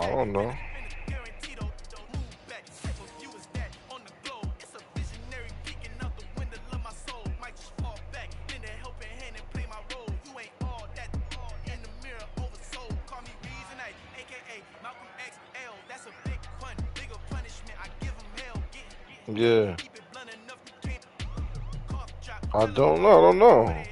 I don't know. Yeah. I don't know.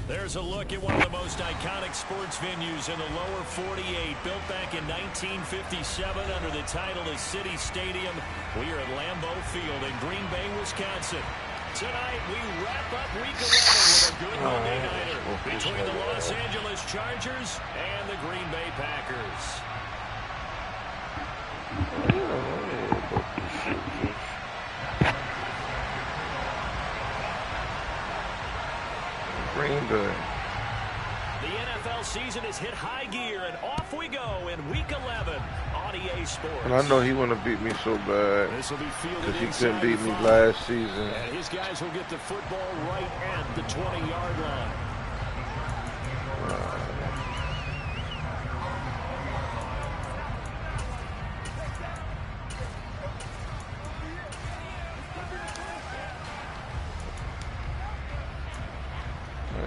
There's a look at one of the most iconic sports venues in the lower 48, built back in 1957 under the title of City Stadium. We are at Lambeau Field in Green Bay, Wisconsin. Tonight, we wrap up Week 11 with a good Monday nighter between the Los Angeles Chargers and the Green Bay Packers. Green Bay. The NFL season has hit high gear, and off we go in Week 11 on EA Sports. And I know he want to beat me so bad because he couldn't beat me last season. And his guys will get the football right at the 20-yard line.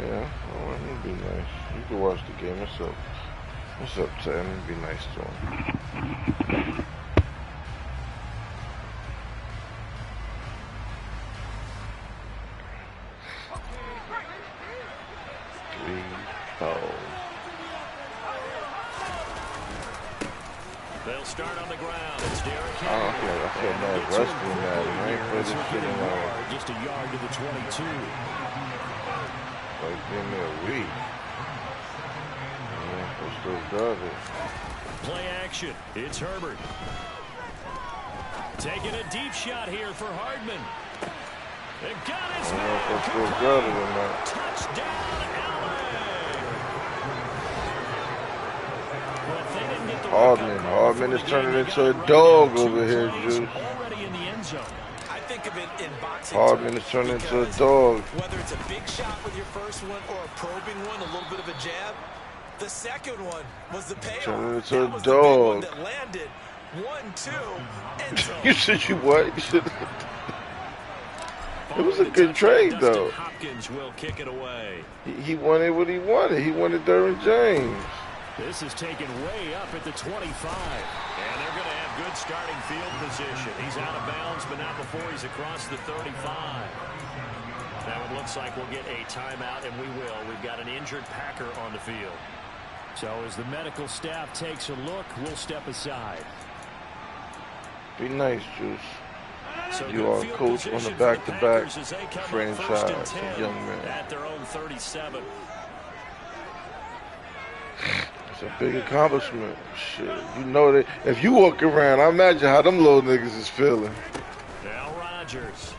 Yeah, well, it'd be nice. You can watch the game. What's up, Tim? It'd be nice to him. They'll start on the ground. It's Derrick I feel mad wrestling that. I ain't played this shit in just a yard to the 22. Like, give me a week. Yeah, I still got it. Play action. It's Herbert. Taking a deep shot here for Hardman. They got his man. I don't know if I still got it or not. Touchdown, Hardman is turning into a dog over here, Juice. Already in the end zone. I think of it in boxing. Hardman is turning into a dog. Whether it's a big shot with your first one or a probing one, a little bit of a jab, the second one was the payoff. Turning into a that dog. that landed 1-2 end zone. You said you what? You should. It was a good trade, though. Hopkins will kick it away. He wanted what he wanted. He wanted Derwin James. This is taken way up at the 25. And they're going to have good starting field position. He's out of bounds, but not before he's across the 35. Now it looks like we'll get a timeout, and we will. We've got an injured Packer on the field. So as the medical staff takes a look, we'll step aside. Be nice, Juice. So you are a coach on the back-to-back franchise, young man. At their own 37. It's a big accomplishment. Shit, you know that if you walk around, I imagine how them little niggas is feeling. Now Rodgers.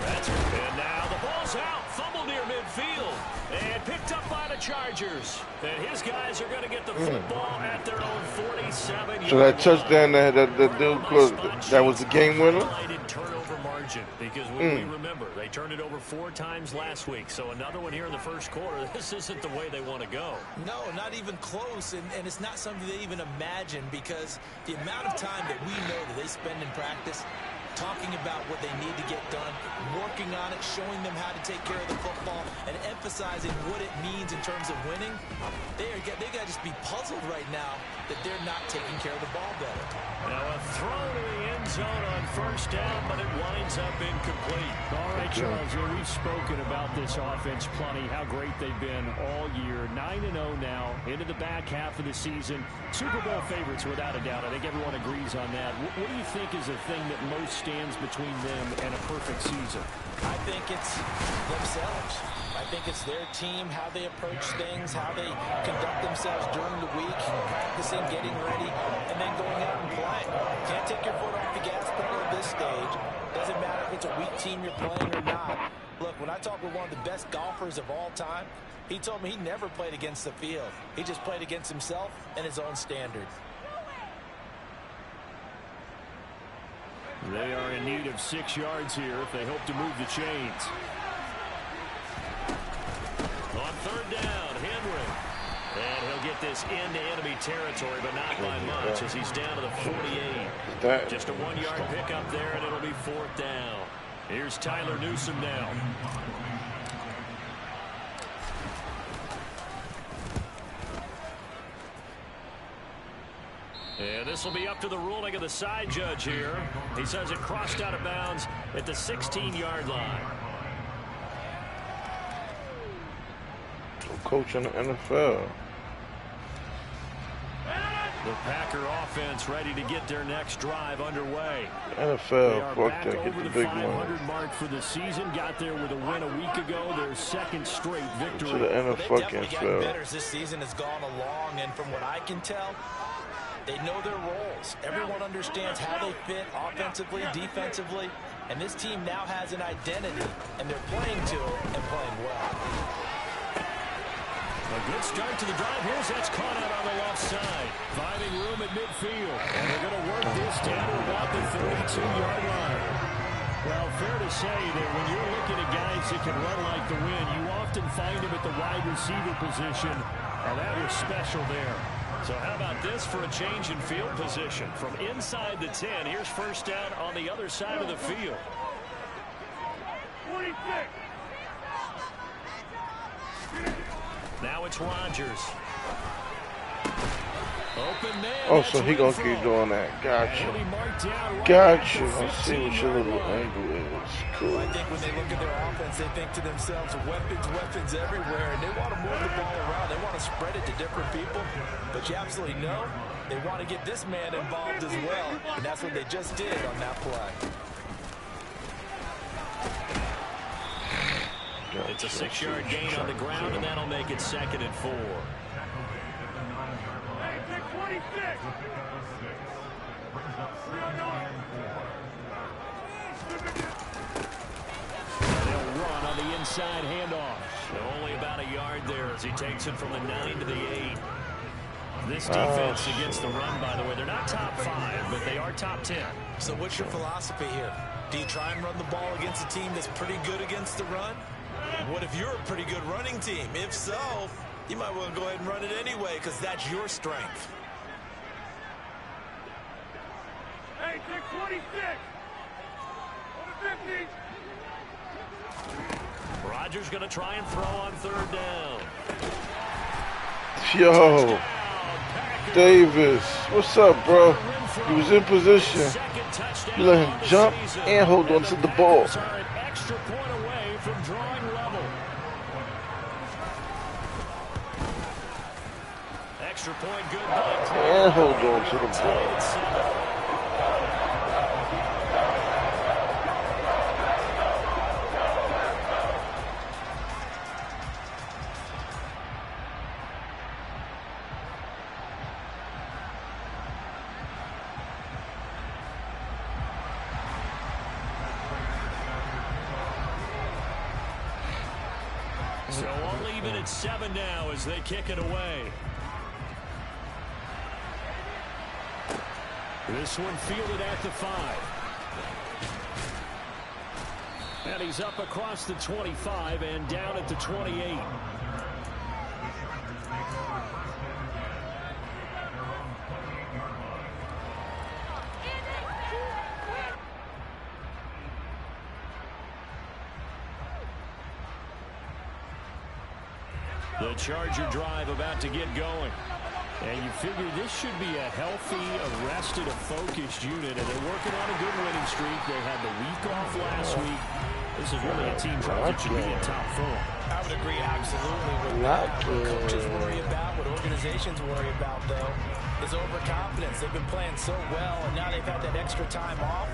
And now the ball's out. Fumble near midfield. And picked up by the Chargers. And his guys are going to get the football at their own 47. So that touchdown that dude closed, that was the game winner? Turnover margin, because we remember they turned it over 4 times last week. So another one here in the first quarter. This isn't the way they want to go. No, not even close, and it's not something they even imagine, because the amount of time that we know that they spend in practice talking about what they need to get done, working on it, showing them how to take care of the football, and emphasizing what it means in terms of winning. They got to just be puzzled right now that they're not taking care of the ball better. Now a throw to the end zone on first down, but it winds up incomplete. All right, Charles, we've spoken about this offense plenty, how great they've been all year. 9-0 now, into the back half of the season. Super Bowl favorites, without a doubt. I think everyone agrees on that. What do you think is the thing that most stands between them and a perfect season? I think it's themselves. I think it's their team, how they approach things, how they conduct themselves during the week, practicing, getting ready, and then going out and playing. Can't take your foot off the gas pedal at this stage. Doesn't matter if it's a weak team you're playing or not. Look, when I talk with one of the best golfers of all time, he told me he never played against the field. He just played against himself and his own standard. They are in need of 6 yards here if they hope to move the chains. On third down, Henry. And he'll get this into enemy territory, but not by much as he's down to the 48. Just a 1-yard pickup there, and it'll be 4th down. Here's Tyler Newsome now. And this will be up to the ruling of the side judge here. He says it crossed out of bounds at the 16-yard line. Coach in the NFL. The Packer offense ready to get their next drive underway. NFL, fuck that, get the big 500 mark for the season. Got there with a win a week ago. Their second straight victory. To the NFL, they definitely got better as this season has gone along, and from what I can tell, they know their roles. Everyone understands how they fit offensively, defensively, and this team now has an identity, and they're playing to it and playing well. A good start to the drive. Here's that's caught out on the left side. Finding room at midfield. And they're going to work this down to about the 32-yard line. Well, fair to say that when you're looking at guys that can run like the wind, you often find them at the wide receiver position, and that was special there. So how about this for a change in field position? From inside the 10, here's first down on the other side of the field. 26. Now it's Rodgers. Open man. Oh, so he gonna keep doing that. Gotcha. Gotcha. I see what your little angle is. Cool. I think when they look at their offense, they think to themselves, weapons everywhere, and they want to move the ball around. They want to spread it to different people. But you absolutely know they want to get this man involved as well, and that's what they just did on that play. It's a 6-yard gain on the ground, and that'll make it 2nd and 4. They'll run on the inside handoff. Only about a yard there as he takes it from the 9 to the 8. This defense against the run, by the way, they're not top 5, but they are top 10. So what's your philosophy here? Do you try and run the ball against a team that's pretty good against the run? What if you're a pretty good running team? If so, you might want to go ahead and run it anyway because that's your strength. Hey, 26. On the 50. Rodgers going to try and throw on 3rd down. Yo, Davis, what's up, bro? He was in position. You let him jump and hold on to the ball. Extra point away from drawing level. Extra point good. And hold on to the ball. So all even at 7 now as they kick it away. This one fielded at the 5. And he's up across the 25 and down at the 28. The Charger drive about to get going. And you figure this should be a healthy, arrested, a focused unit. And they're working on a good winning streak. They had the week off last week. This is really a team that should be in top 4. I would agree absolutely with that. What coaches worry about, what organizations worry about, though, is overconfidence. They've been playing so well, and now they've had that extra time off.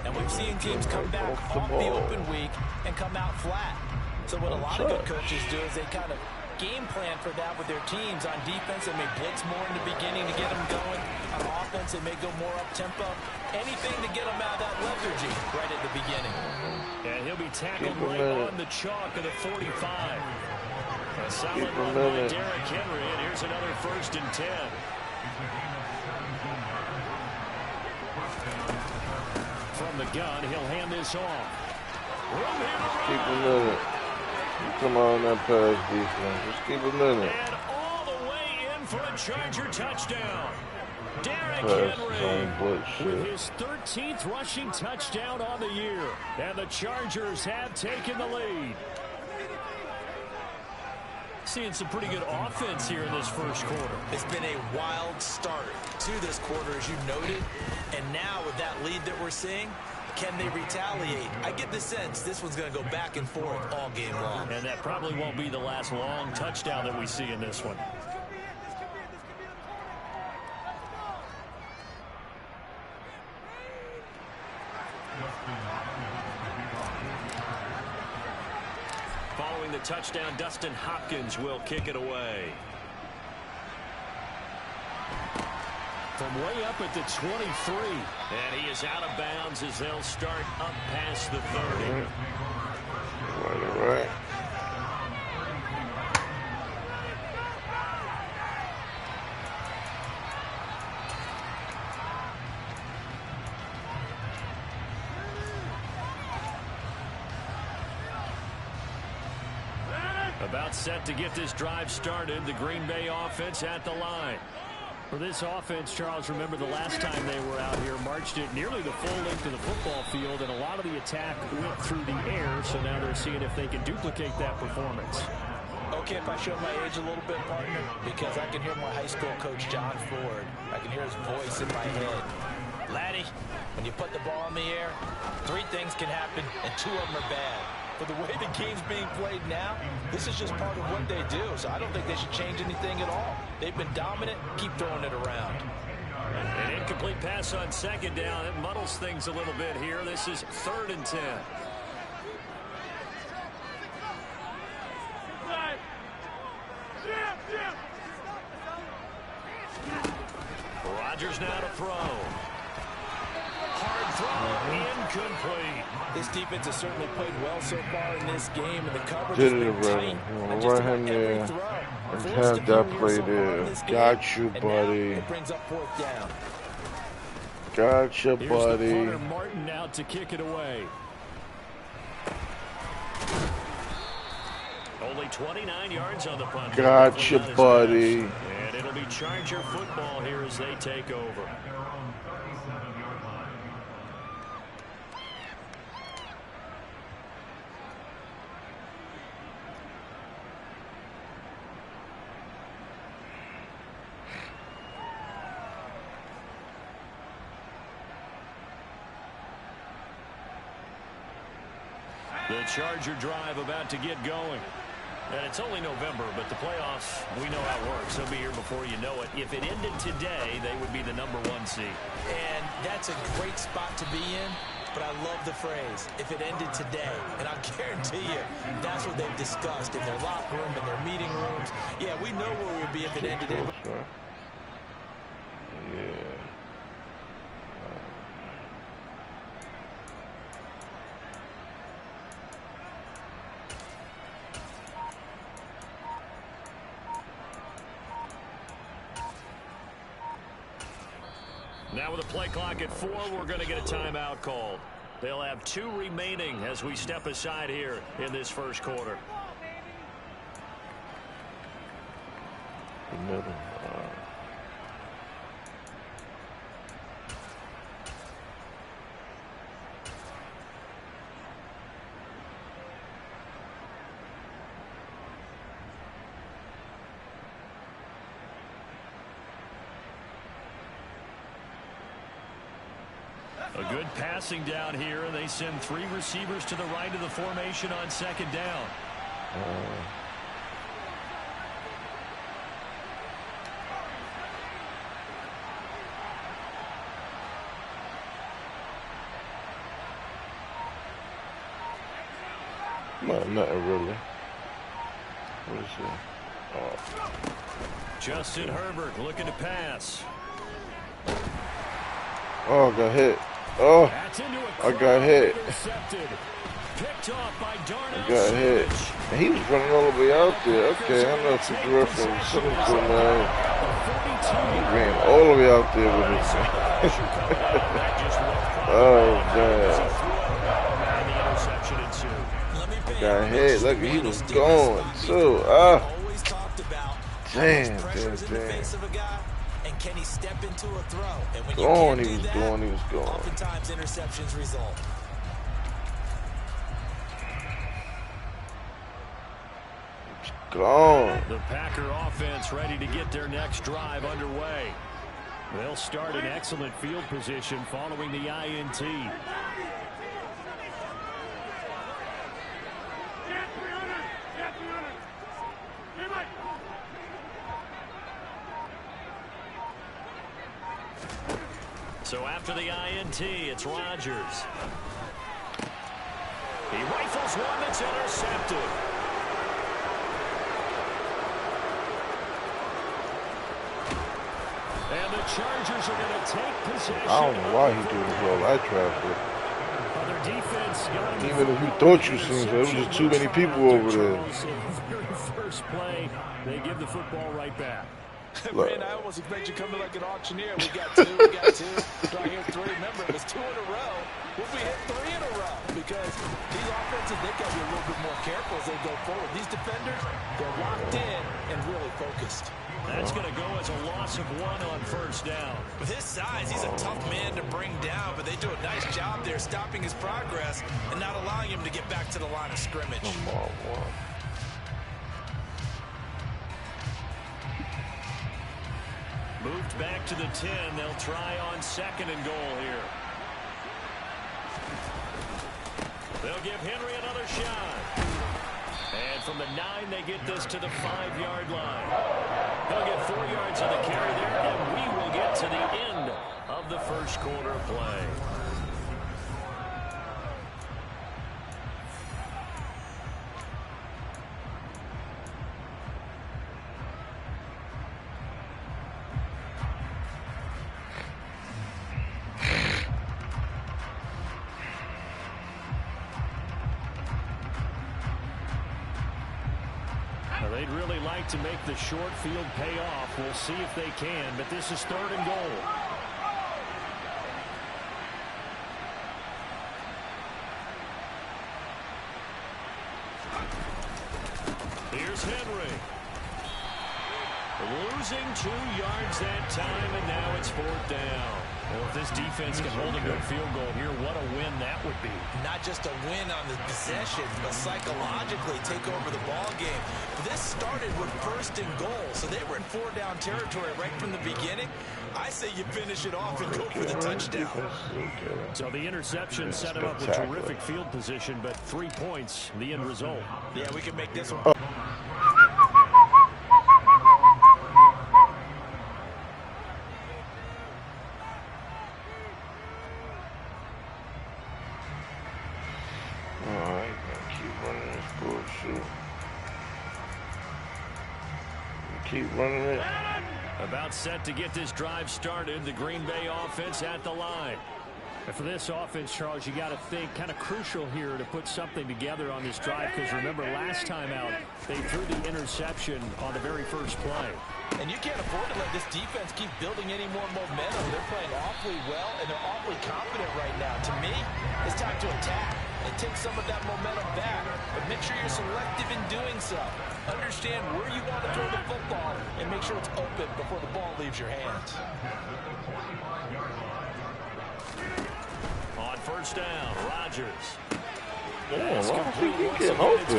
And we've seen teams come back off the open week and come out flat. So what a lot of good coaches do is they kind of game plan for that with their teams. On defense, they may blitz more in the beginning to get them going. On offense, they may go more up-tempo. Anything to get him out of that lethargy right at the beginning. And he'll be tackled right on the chalk of the 45. A solid run by Derrick Henry, and here's another 1st and 10. From the gun, he'll hand this off. Keep a minute. Come on, that pass defense. Just keep a minute. And all the way in for a Charger touchdown. Derrick Henry with his 13th rushing touchdown on the year. And the Chargers have taken the lead. Seeing some pretty good offense here in this first quarter. It's been a wild start to this quarter, as you noted. And now with that lead that we're seeing, can they retaliate? I get the sense this one's going to go back and forth all game long. And that probably won't be the last long touchdown that we see in this one. Following the touchdown, Dustin Hopkins will kick it away. From way up at the 23. And he is out of bounds as they'll start up past the 30. All right. About set to get this drive started. The Green Bay offense at the line. For this offense, Charles, remember the last time they were out here, marched it nearly the full length of the football field, and a lot of the attack went through the air, so now they're seeing if they can duplicate that performance. Okay, if I show my age a little bit, partner, because I can hear my high school coach, John Ford. I can hear his voice in my head. Laddie, when you put the ball in the air, 3 things can happen, and 2 of them are bad. For the way the game's being played now, this is just part of what they do. So I don't think they should change anything at all. They've been dominant. Keep throwing it around. An incomplete pass on 2nd down. It muddles things a little bit here. This is 3rd and 10. Rodgers now to throw. Hard throw. Incomplete. This defense has certainly played well so far in this game, and the coverage Did has it, been bro. tight. Right hand there. And have that play there. Got you, buddy. It brings up 4th down. Got you, Here's buddy. the punter, Martin, out to kick it away. Only 29 yards on the punt. Got you, buddy. And it'll be Charger football here as they take over. The Charger drive about to get going. And it's only November, but the playoffs, we know how it works. They'll be here before you know it. If it ended today, they would be the #1 seed. And that's a great spot to be in, but I love the phrase, if it ended today. And I'll guarantee you, that's what they've discussed in their locker room, in their meeting rooms. Yeah, we know where we'd be if it ended in. Yeah. Now with a play clock at 4, we're going to get a timeout called. They'll have 2 remaining as we step aside here in this first quarter. A good passing down here, and they send 3 receivers to the right of the formation on 2nd down. Nothing really. What is it? Justin Herbert looking to pass. Oh, I got hit. Oh, I got hit. I got hit. And he was running all the way out there. Okay, I know if the referee was sitting to him, man. He ran all the way out there with his oh, man. I got hit. Look, he was going, too. Ah. Damn. And can he step into a throw? And when He was going. Oftentimes interceptions result. Gone. The Packer offense ready to get their next drive underway. They'll start in excellent field position following the INT. So after the INT, it's Rodgers. He rifles one that's intercepted. And the Chargers are going to take possession. I don't know why he doing this all that traffic. Their defense even if you thought you seen it, there was just too many people over there. Very first play, they give the football right back. Man, I almost expect you coming like an auctioneer. We got two. Do I hear three? Remember, it was 2 in a row. Will we hit 3 in a row? Because these offenses, they got to be a little bit more careful as they go forward. These defenders, they're locked in and really focused. That's going to go as a loss of 1 on first down. With his size, he's a tough man to bring down, but they do a nice job there stopping his progress and not allowing him to get back to the line of scrimmage. Moved back to the 10. They'll try on 2nd and goal here. They'll give Henry another shot. And from the 9, they get this to the 5-yard line. He'll get 4 yards on the carry there, and we will get to the end of the first quarter play. They'd really like to make the short field pay off. We'll see if they can, but this is 3rd and goal. Here's Henry. Losing 2 yards that time, and now it's 4th down. Well, if this defense can hold a good field goal here, what a win that would be. Not just a win on the possession, but psychologically take over the ball game. This started with 1st and goal, so they were in 4-down territory right from the beginning. I say you finish it off and go for the touchdown. So the interception set him up with terrific field position, but 3 points, the end result. Yeah, we can make this one. Keep running it. About set to get this drive started. The Green Bay offense at the line. And for this offense, Charles, you got to think kind of crucial here to put something together on this drive, because remember last time out they threw the interception on the very first play. And you can't afford to let this defense keep building any more momentum. They're playing awfully well, and they're awfully confident right now. To me, it's time to attack and take some of that momentum back. But make sure you're selective in doing so. Understand where you want to throw the football and make sure it's open before the ball leaves your hands. On first down, Rodgers. Why don't he get open?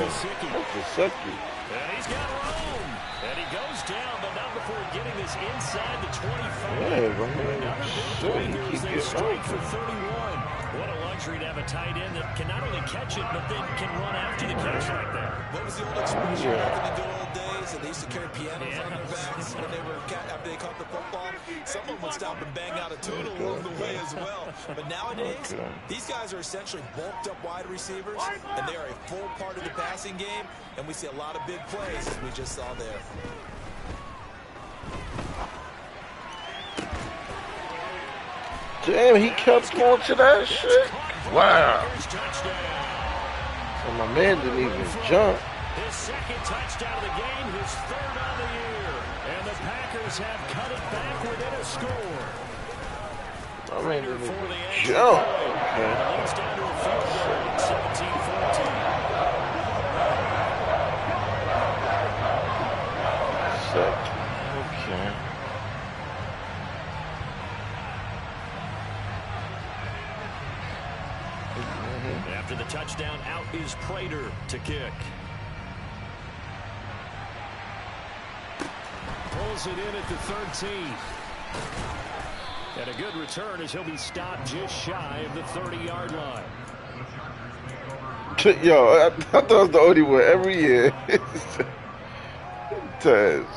And he's got room. And he goes down, but not before getting this inside the 25. Another big play here as they strike for 31. What a luxury to have a tight end that can not only catch it, but then can run after the catch like that. What was the old expression back in the good old days? And they used to carry pianos on their backs when they were after they caught the football. Someone would stop and bang out a tune along the way as well. But nowadays, these guys are essentially bulked up wide receivers, and they are a full part of the passing game. And we see a lot of big plays, as we just saw there. Damn, he kept going to that shit. Wow. And my man didn't even jump. His second touchdown of the game, his third on the year. And the Packers have cut it back within a score. My man didn't even jump. Okay. Leads down to a field goal, 17-14. Okay. After the touchdown, out is Prater to kick. Pulls it in at the 13. And a good return as he'll be stopped just shy of the 30-yard line. Yo, I thought I was the only one every year.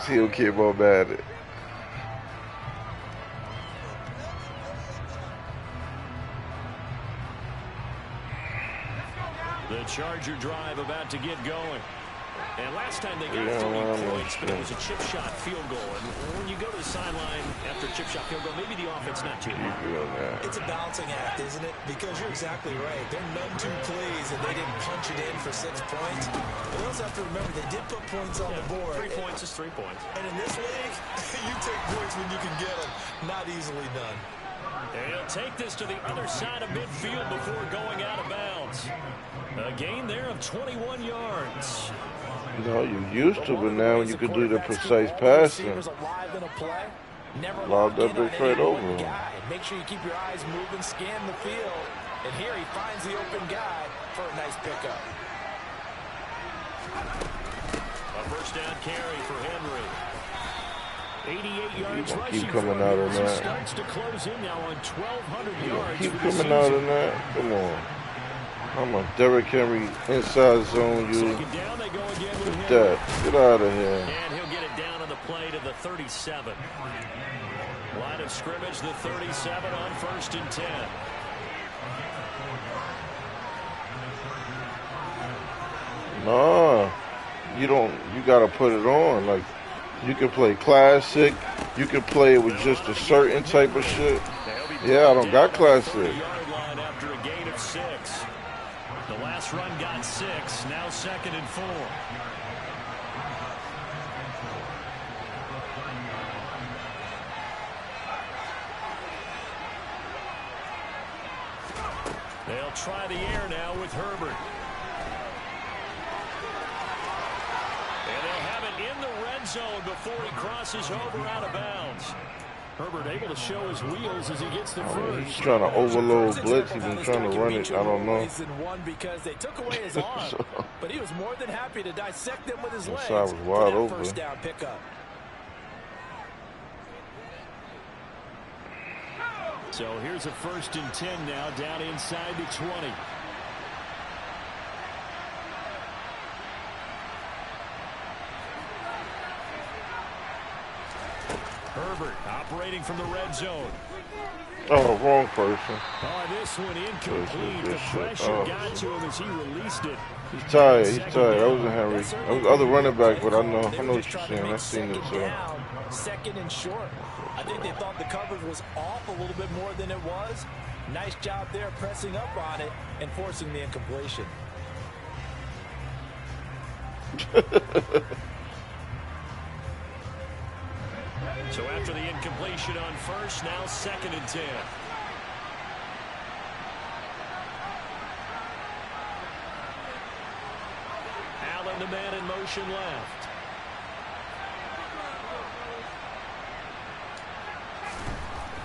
He'll keep on at it. The Charger drive about to get going. And last time they got 3 points, but it was a chip shot field goal. And when you go to the sideline after a chip shot field goal, maybe the offense not too hard. It's a balancing act, isn't it? Because you're exactly right. They're none too pleased that they didn't punch it in for 6 points. But you also have to remember they did put points on the board. 3 points is 3 points. And in this league, you take points when you can get them. Not easily done. And he'll take this to the other side of midfield before going out of bounds. A gain there of 21 yards. No, you used to, but now you can do the precise passing. Lob that bitch right over. Make sure you keep your eyes moving, scan the field. And here he finds the open guy for a nice pickup. A first down carry for Henry. 88 yards rushing. Keep coming out of that. Starts to close in now on 1,200 yards. Keep coming out of that. Come on. I'm a Derrick Henry inside zone. You down, they go again with that. Get out of here. And he'll get it down on the play to the 37. Line of scrimmage, the 37 on 1st and 10. No, you don't. You gotta put it on. Like you can play classic. You can play it with just a certain type of shit. Yeah, I don't got classic. Line after a gain of 6. The last run got 6. Now 2nd and 4. They'll try the air now with Herbert. And they'll have it in the red zone before he crosses over out of bounds. Herbert able to show his wheels as he gets the first. He's trying to overload blitz. He's been trying to run it. I don't know. Because they took away his arm, but he was more than happy to dissect them with his legs. Side was wide open. First down pickup. So here's a 1st and 10 now, down inside the 20. Herbert operating from the red zone. Oh, wrong person. Oh, this one incomplete. The pressure got to him as he released it. He's tired. He's tired. That wasn't Henry. That was the other running back, but I know what you're saying. I've seen it too. 2nd and short. I think they thought the coverage was off a little bit more than it was. Nice job there pressing up on it and forcing the incompletion. So after the incompletion on 1st, now 2nd and 10. Allen, the man in motion left.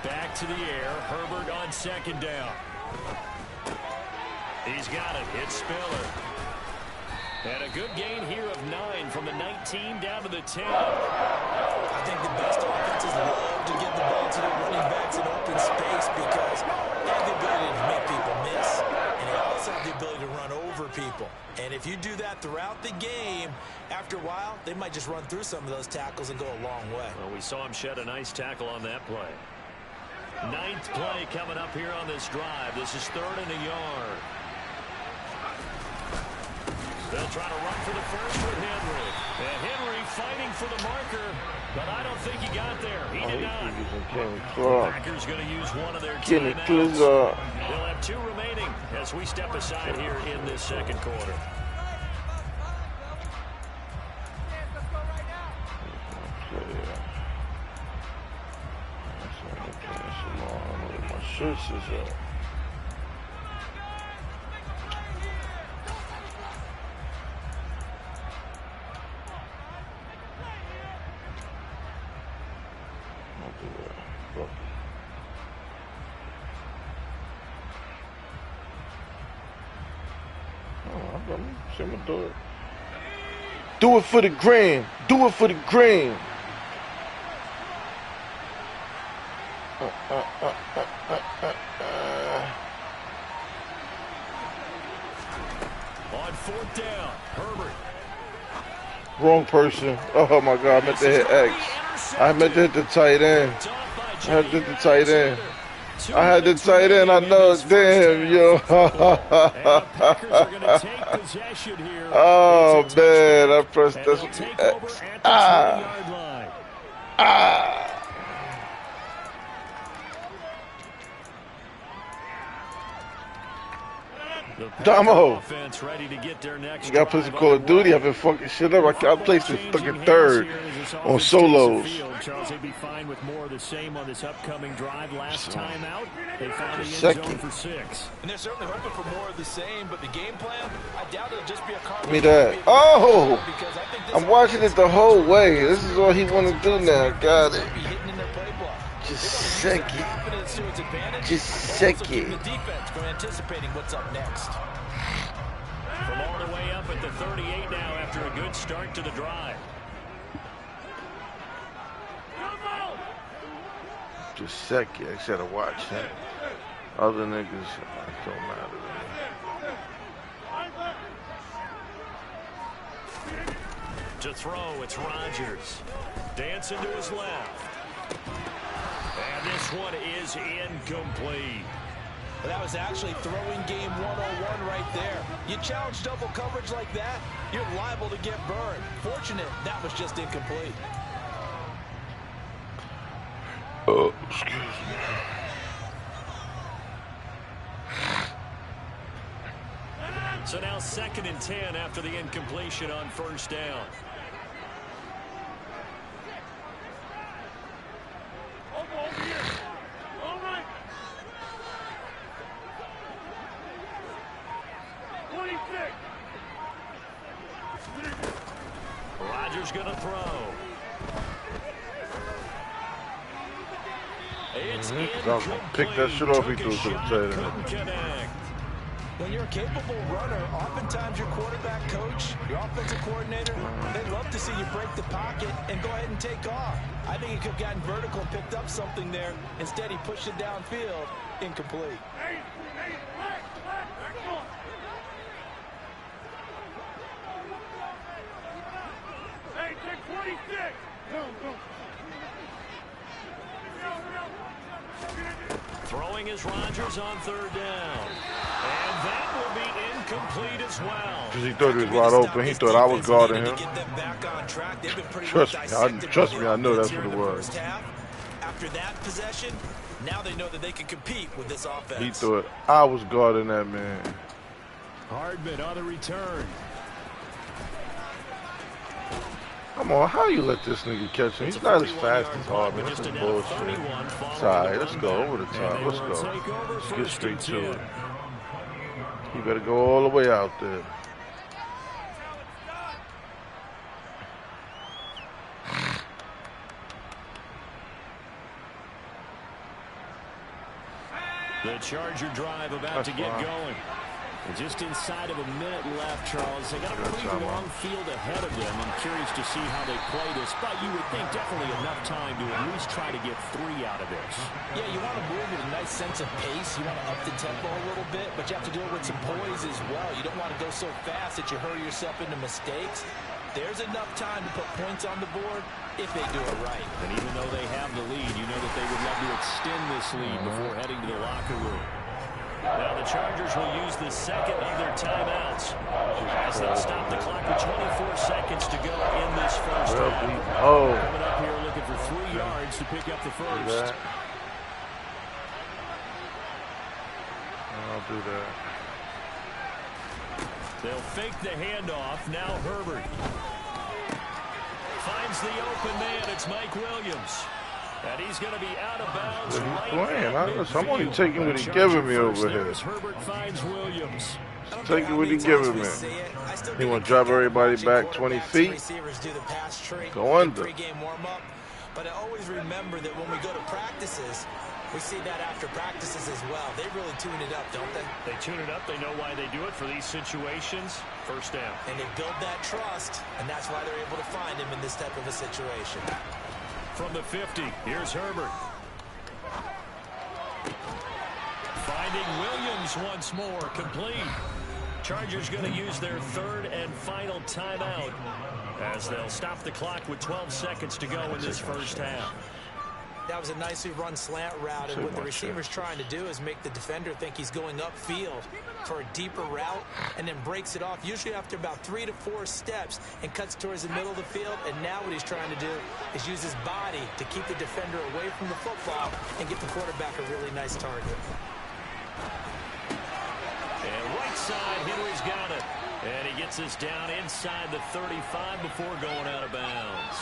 Back to the air. Herbert on 2nd down. He's got it. It's Spiller. And a good gain here of 9 from the 19 down to the 10. I think the best offenses love to get the ball to their running backs in open space because they have the ability to make people miss, and they also have the ability to run over people. And if you do that throughout the game, after a while, they might just run through some of those tackles and go a long way. Well, we saw him shed a nice tackle on that play. 9th play coming up here on this drive. This is 3rd and a yard. They'll try to run for the first with Henry. And Henry fighting for the marker, but I don't think he got there. He did not. The Packers going to use one of their timeouts. They'll have 2 remaining as we step aside here in this second quarter. My shirts is up. Do it for the gram. Do it for the gram. On 4th down, Herbert. Wrong person. Oh my God, I meant to hit X. I meant to hit the tight end. I had to hit the tight end. I had the tight end. I know. Damn, yo. Oh man, I pressed this X. Damo, you gotta play some Call of Duty. I've been fucking shit up. I placed this fucking 3rd on solos. Charles, they'd be fine with more of the same on this upcoming drive. Last time out, they found the end zone for 6. And they're certainly hoping for more of the same, but the game plan, I doubt it'll just be a car. Give me that. Oh, I'm watching it the whole way. This is all he want to do now. Got it. Just second. Just second. The defense from anticipating what's up next. From all the way up at the 38 now after a good start to the drive. Just second. I gotta watch him. Other niggas don't matter to me. To throw, it's Rodgers. Dancing to his left. And this one is incomplete. Well, that was actually throwing game 101 right there. You challenge double coverage like that, you're liable to get burned. Fortunate, that was just incomplete. Oh, excuse me. So now 2nd and 10 after the incompletion on 1st down. Rodgers gonna throw. It's incomplete. Pick that shit off. He threw to the tight end. When you're a capable runner, oftentimes your quarterback coach, your offensive coordinator, they'd love to see you break the pocket and go ahead and take off. I think he could have gotten vertical and picked up something there. Instead, he pushed it downfield. Incomplete. Hey, take 26. Throwing is Rodgers on 3rd down. And that will be incomplete as well. Because he thought he was wide open. He thought I was guarding him. Trust me, I know that's what it was. After that possession, now they know that they can compete with this offense. He thought I was guarding that man. Hardman on the return. Come on, how you let this nigga catch him? He's not as fast as Hardman. This is bullshit. It's all right, let's go over the top. Let's go. Let's get straight to it. You better go all the way out there. The Charger drive about to get going. Just inside of a minute left, Charles. They got a pretty long field ahead of them. I'm curious to see how they play this, but you would think definitely enough time to at least try to get 3 out of this. Yeah, you want to move with a nice sense of pace. You want to up the tempo a little bit, but you have to do it with some poise as well. You don't want to go so fast that you hurry yourself into mistakes. There's enough time to put points on the board if they do it right. And even though they have the lead, you know that they would love to extend this lead before heading to the locker room. Now the the Chargers will use the second of their timeouts as they'll stop the clock with 24 seconds to go in this first half. Oh. Coming up here looking for 3 yards to pick up the first. I'll do that. They'll fake the handoff. Now Herbert finds the open man. It's Mike Williams. And he's going to be out of bounds. I'm only taking what he's giving me over here. Herbert finds Williams. Taking what he's giving me. He want to drop everybody back 20 feet. Go under. But I always remember that when we go to practices, we see that after practices as well. They really tune it up, don't they? They tune it up. They know why they do it for these situations. First down. And they build that trust, and that's why they're able to find him in this type of a situation. From the 50, here's Herbert. Finding Williams once more, complete. Chargers going to use their third and final timeout as they'll stop the clock with 12 seconds to go in this first half. That was a nicely run slant route, and what the receiver's trying to do is make the defender think he's going upfield for a deeper route and then breaks it off, usually after about 3 to 4 steps, and cuts towards the middle of the field. And now what he's trying to do is use his body to keep the defender away from the football and get the quarterback a really nice target. And right side, Henry's got it. And he gets us down inside the 35 before going out of bounds.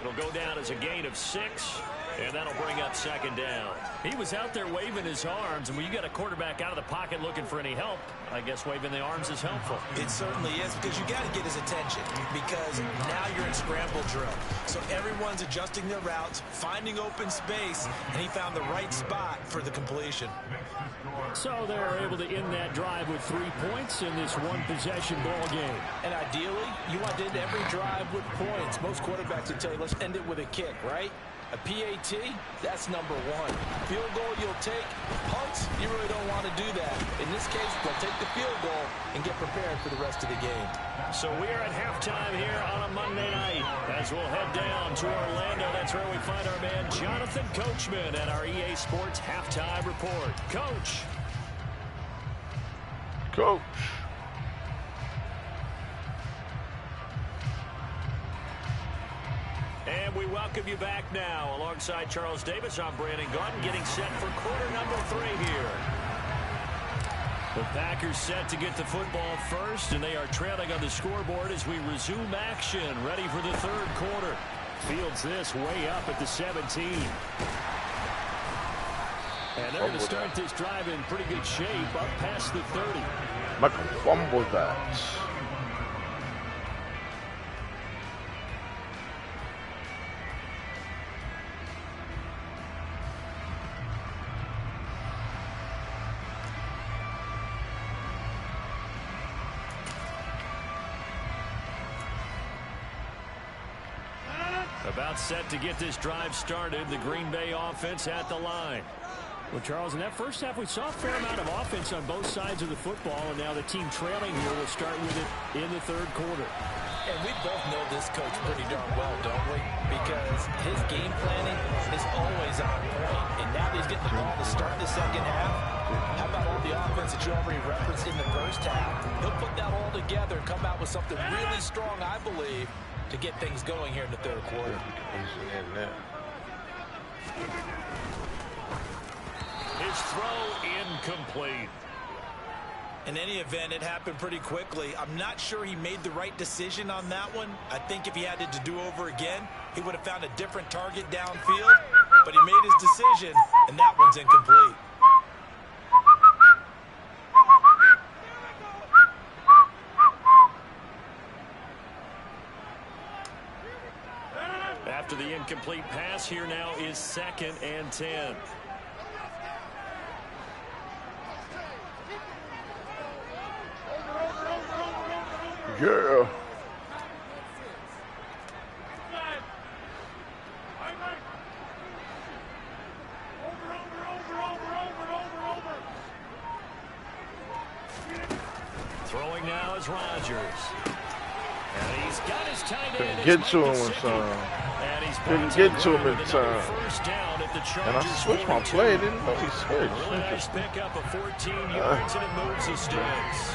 It'll go down as a gain of 6. And that'll bring up second down. He was out there waving his arms, and when you got a quarterback out of the pocket looking for any help, I guess waving the arms is helpful. It certainly is, because you got to get his attention, because now you're in scramble drill. So everyone's adjusting their routes, finding open space, and he found the right spot for the completion. So they're able to end that drive with 3 points in this one-possession ball game. And ideally, you want to end every drive with points. Most quarterbacks would tell you, let's end it with a kick, right? A PAT, that's number 1. Field goal you'll take. Punts, you really don't want to do that. In this case, they'll take the field goal and get prepared for the rest of the game. So we are at halftime here on a Monday night as we'll head down to Orlando. That's where we find our man Jonathan Coachman at our EA Sports Halftime Report. Coach. And we welcome you back now. Alongside Charles Davis, I'm Brandon Gaudin, getting set for quarter number 3 here. The Packers set to get the football first, and they are trailing on the scoreboard as we resume action, ready for the third quarter. Fields this way up at the 17. And they're going to start this drive in pretty good shape, up past the 30. Michael fumbled that. About set to get this drive started. The Green Bay offense at the line. Well, Charles, in that first half, we saw a fair amount of offense on both sides of the football, and now the team trailing here will start with it in the third quarter. And we both know this coach pretty darn well, don't we? Because his game planning is always on point. And now that he's getting the ball to start the second half, how about all the offense that you already referenced in the first half? He'll put that all together and come out with something really strong, I believe, to get things going here in the third quarter. His throw incomplete. In any event, it happened pretty quickly. I'm not sure he made the right decision on that one. I think if he had it to do over again, he would have found a different target downfield. But he made his decision, and that one's incomplete. After the incomplete pass, here now is 2nd and 10. Yeah. Throwing now is Rodgers. And he's got his tight end. Couldn't get to him in time. Couldn't get to him in time. And I switched my play. Didn't know he switched. Nice pick up of 14 yards and it moves the sticks.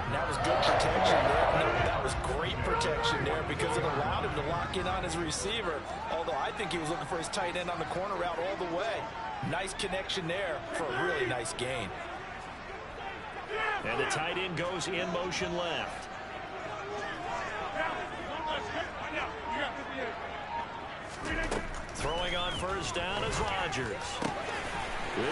And that was good protection there. No, that was great protection there because it allowed him to lock in on his receiver. Although I think he was looking for his tight end on the corner route all the way. Nice connection there for a really nice gain. And the tight end goes in motion left. Throwing on first down is Rodgers.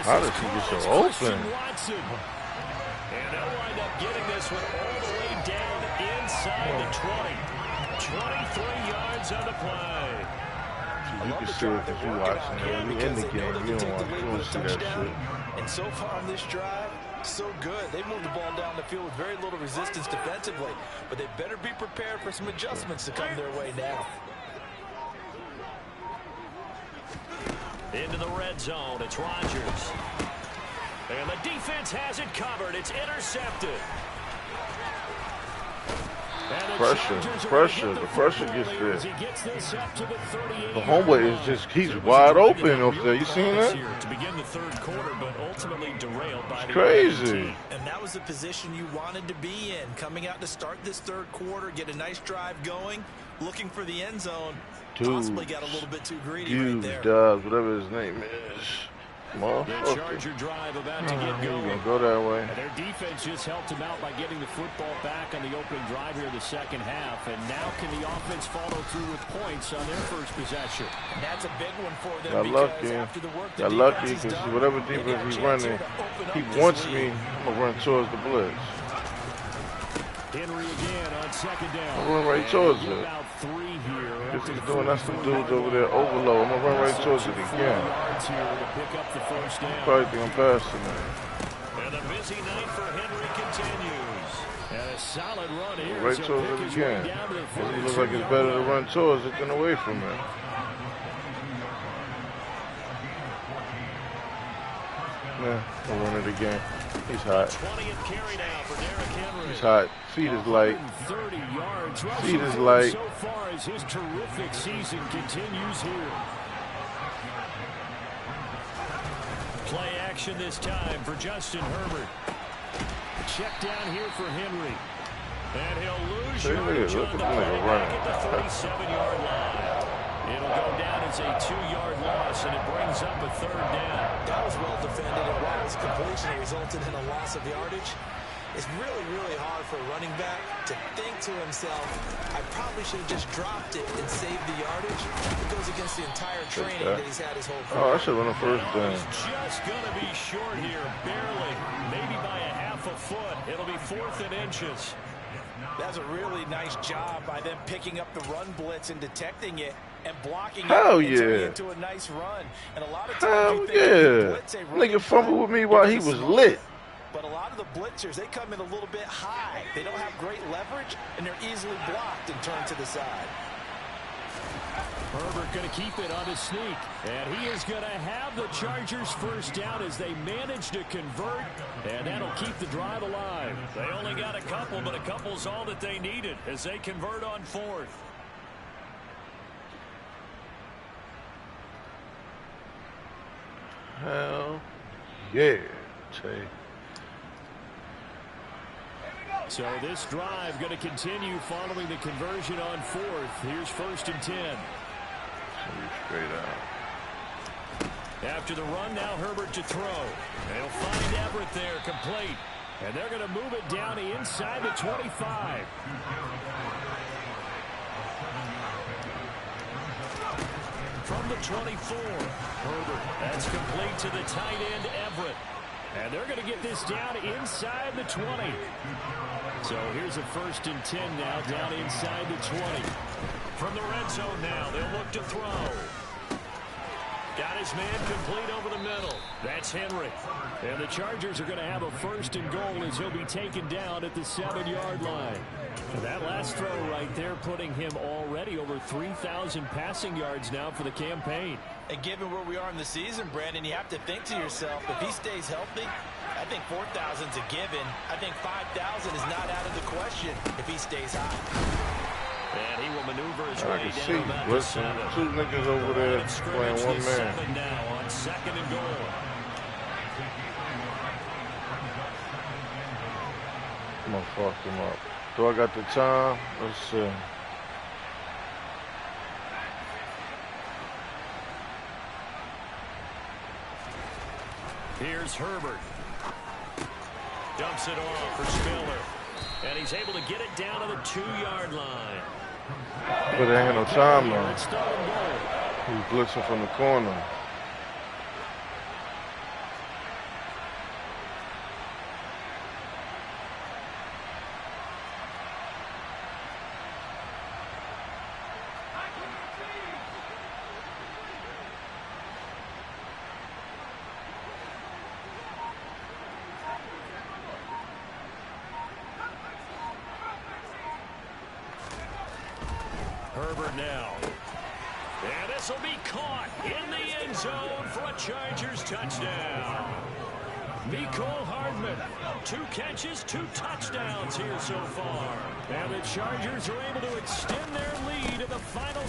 How does he get so open? And they'll wind up getting this one all the way down inside the 20. 23 yards on the play. You can see it if you're watching it. When you're in the game, you don't want to see that shit. And so far on this drive, so good. They moved the ball down the field with very little resistance defensively. But they better be prepared for some adjustments to come their way now. Into the red zone, it's Rodgers. And the defense has it covered. It's intercepted. Pressure. The pressure gets there. The homeboy is just, he's wide open up there. You seen that? To begin the third quarter, but ultimately derailed by it's crazy. And that was the position you wanted to be in. Coming out to start this third quarter, get a nice drive going, looking for the end zone. Possibly got a little bit too greedy right there. Does whatever his name is. The Charger drive about to get going. Go that way. And their defense just helped them out by getting the football back on the opening drive here in the second half. And now can the offense follow through with points on their first possession? And that's a big one for them. Got lucky because whatever defense he's running, he wants me. I'm going to run towards the blitz. Henry again on second down. I'm going to run right towards it. About 3 here. This is doing that some dudes over there overload. I'm going to run right towards it again. Probably think I'm passing it. And the busy night for Henry continues. And a solid run here. Right towards it again. It looks like it's better to run towards it than away from it. Yeah, I'll run it again. He's hot. 20th carry now for Derrick Henry. He's hot. Feet is light. 30 yards. Feet is light. So far as his terrific season continues here. Play action this time for Justin Herbert. Check down here for Henry. And he'll lose yardage on the play back at the 37-yard line. It'll go down as a 2-yard loss, and it brings up a third down. That was well defended, and while his completion resulted in a loss of yardage, it's really, really hard for a running back to think to himself, I probably should have just dropped it and saved the yardage. It goes against the entire training that he's had his whole career. Oh, I should run a first down. Just going to be short here, barely, maybe by a half a foot. It'll be 4th and inches. That's a really nice job by them picking up the run blitz and detecting it and blocking it into a nice run. And a lot of times nigga fumbled with me while he was lit. But a lot of the blitzers, they come in a little bit high. They don't have great leverage, and they're easily blocked and turned to the side. Herbert going to keep it on his sneak. And he is going to have the Chargers first down as they manage to convert. And that'll keep the drive alive. They only got a couple, but a couple's all that they needed as they convert on 4th. Hell yeah, Tay. So this drive going to continue following the conversion on 4th. Here's 1st and 10. Straight out. After the run, now Herbert to throw. They'll find Everett there, complete. And they're going to move it down inside the 25. From the 24, Herbert. That's complete to the tight end, Everett. And they're going to get this down inside the 20. So here's a 1st and 10 now, down inside the 20. From the red zone now, they'll look to throw. Got his man complete over the middle. That's Henry. And the Chargers are going to have a 1st and goal as he'll be taken down at the 7-yard line. And that last throw right there putting him already over 3,000 passing yards now for the campaign. And given where we are in the season, Brandon, you have to think to yourself, if he stays healthy, think 4,000's a given. I think 5,000 is not out of the question if he stays high. And he will maneuver his I way can down see. about Listen, the 7. two niggas over there playing one man. 7 now on 2nd and goal. I'm gonna fuck him up. Do I got the time? Let's see. Here's Herbert. Dumps it off for Spiller. And he's able to get it down to the 2-yard line. But there ain't no time now. It's 3rd and goal. He's blitzing from the corner. Herbert now. And this will be caught in the end zone for a Chargers touchdown. Mecole Hardman, 2 catches, 2 touchdowns here so far. And the Chargers are able to extend their lead in the final.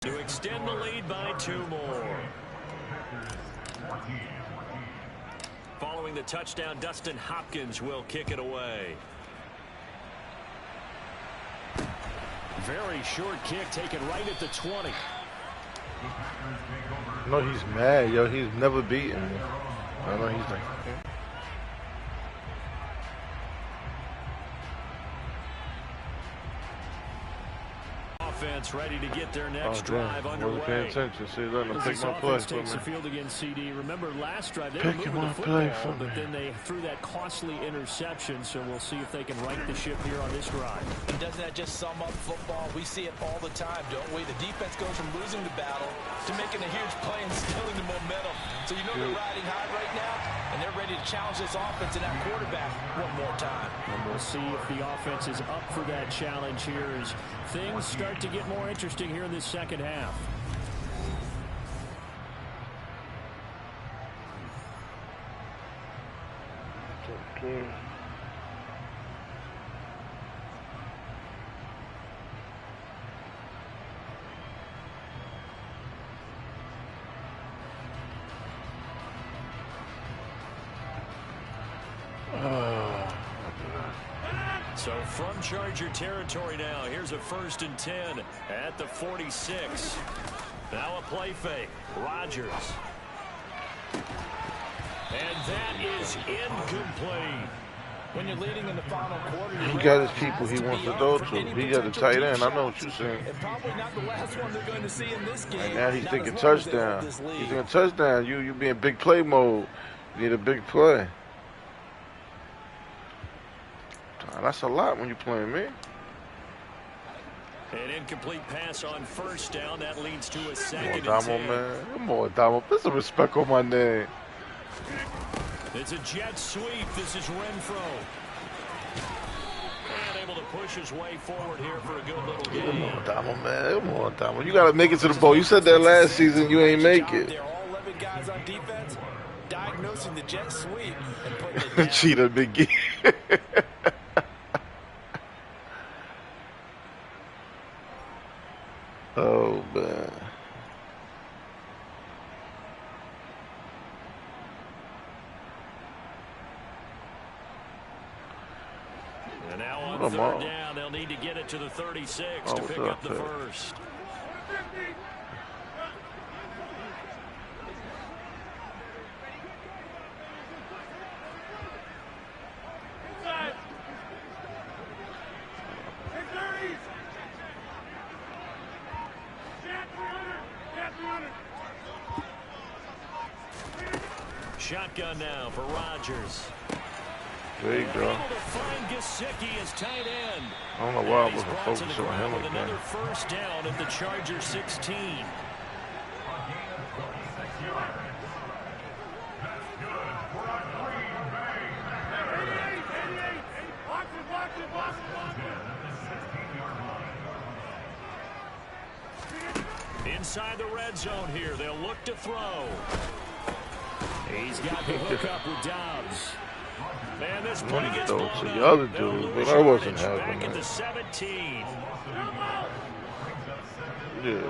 To extend the lead by 2 more. Following the touchdown, Dustin Hopkins will kick it away. Very short kick taken right at the 20. No, he's mad, yo. He's never beaten me. I know he's like, Offense ready to get their next oh, drive damn. underway. Wasn't paying attention. See, letting him pick my play for Takes the me. field against CD. Remember last drive they Picking were moving my the play football, for me. but then they threw that costly interception. So we'll see if they can right the ship here on this drive. And doesn't that just sum up football? We see it all the time, don't we? The defense goes from losing the battle to making a huge play and stealing the momentum. So you know they're riding high right now, and they're ready to challenge this offense and that quarterback one more time. And we'll see if the offense is up for that challenge here as things start to get more interesting here in this second half. Okay. So from Charger territory now, here's a 1st and 10 at the 46. Now a play fake. Rodgers. And that is incomplete. When you're leading in the final quarter, He got his people he wants to throw to. He got the tight end. I know what you're saying. And probably not the last one they're going to see in this game. And now he's Not thinking as long as they hold touchdown. this lead. He's thinking touchdown. You be in big play mode. You need a big play. That's a lot when you're playing me. An incomplete pass on 1st down. That leads to a 2nd and Come on, 10. man. Come on, Damo. Put some respect on my name. It's a jet sweep. This is Renfro. And able to push his way forward here for a good little Come game. on, Damo, man. Come on, Damo. You got to make it to the bowl. You said that last season. You ain't make it. They're all 11 guys on defense, diagnosing the jet sweep and putting it down. Cheetah big game. Oh, man. And now on What a 3rd ball. down, they'll need to get it to the 36 Oh, to what's pick up, up the Ted? 1st. Inside. Take 30s. Jet 300. Jet 300. Shotgun now for Rodgers. There you go. Able to find Gesicki as tight end. I don't know why I And he's wasn't brought to the focusing on ground him with again. another 1st down at the Charger 16. Inside the red zone here. They'll look to throw. He's got the hook up with Dobbs. Man, this play gets blown to the up. other dude, but I wasn't having back at that. the 17. Yeah.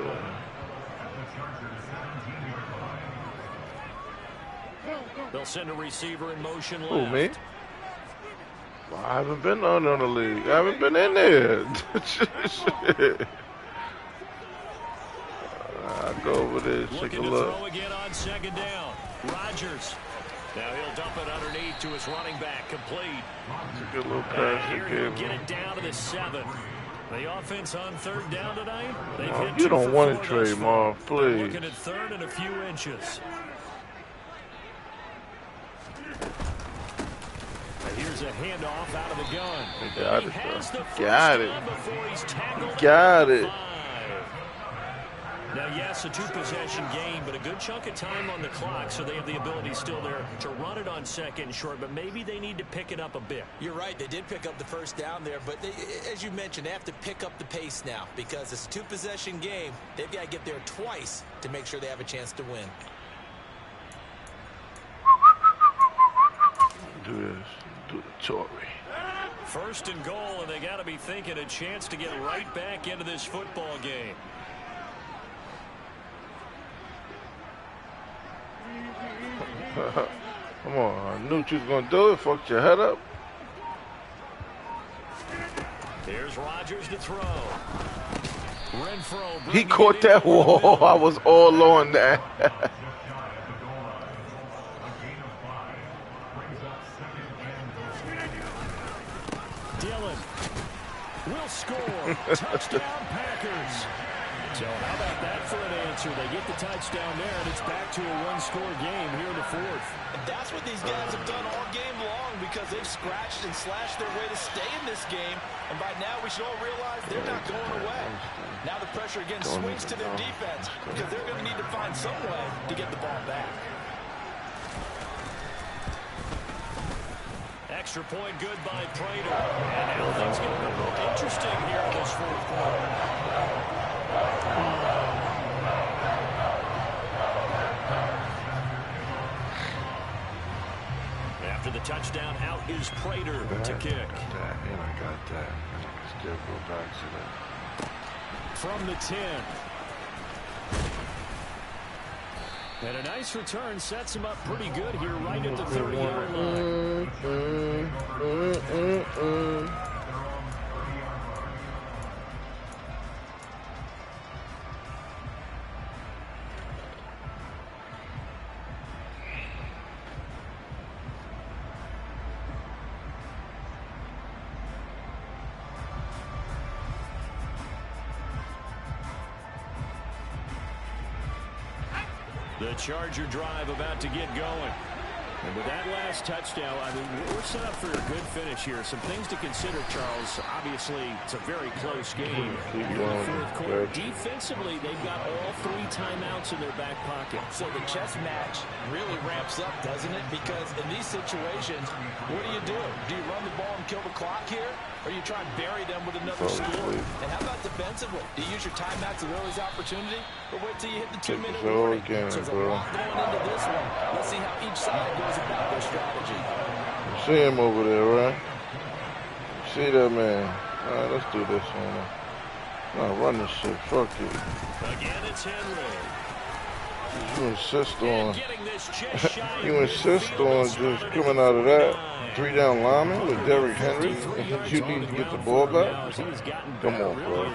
They'll send a receiver in motion left. Who, me? Well, I haven't been on the league. I haven't been in there. Shit. I'll go over there, take a look. Throw again on second down. Rodgers. Now he'll dump it underneath to his running back. Complete. It's a good little pass. Here he'll get it down to the 7. The offense on third down tonight. Oh, you don't want to trade him off, please. Looking at third and a few inches. Here's a handoff out of the gun. He got it, though. Got it. Got it. Now, yes, a 2-possession game, but a good chunk of time on the clock, so they have the ability still there to run it on second and short, but maybe they need to pick it up a bit. You're right. They did pick up the first down there, but they, as you mentioned, they have to pick up the pace now because it's a 2-possession game. They've got to get there twice to make sure they have a chance to win. Do this. Do the Tory. First and goal, and they got to be thinking a chance to get right back into this football game. Come on, I knew you was going to do it. Fucked your head up. Here's Rodgers to throw. Renfro. He caught that wall. I was all on that. Dillon will score. Touchdown, Packers. So how about that for an answer? They get the touchdown there, and it's back to a one-score game here in the fourth. And that's what these guys have done all game long because they've scratched and slashed their way to stay in this game. And by now, we should all realize they're not going away. Now the pressure again swings to their defense because they're going to need to find some way to get the ball back. Extra point good by Prater. And now things get a little interesting here in this fourth quarter. After the touchdown, out is Prater to kick. And I got that. Still go back to that. From the 10. And a nice return sets him up pretty good here right at the 30-yard line. The Charger drive about to get going. And with that last touchdown, I mean, we're set up for a good finish here. Some things to consider, Charles. Obviously, it's a very close game. In the fourth quarter, defensively, they've got all 3 timeouts in their back pocket. So the chess match really ramps up, doesn't it? Because in these situations, what do? Do you run the ball and kill the clock here? Or you try and bury them with another score? And how about defensively? Do you use your timeouts at early's opportunity? Or wait till you hit the 2-minute warning? So there's a lot going into this one. Let's see how each side goes about their strategy. You see him over there, right? You see that man? All right, let's do this one. No, run this shit. Fuck you. Again, it's Henry. You insist on just coming out of that 3-down lineman with Derrick Henry. You need to get the ball back. Come on, bro.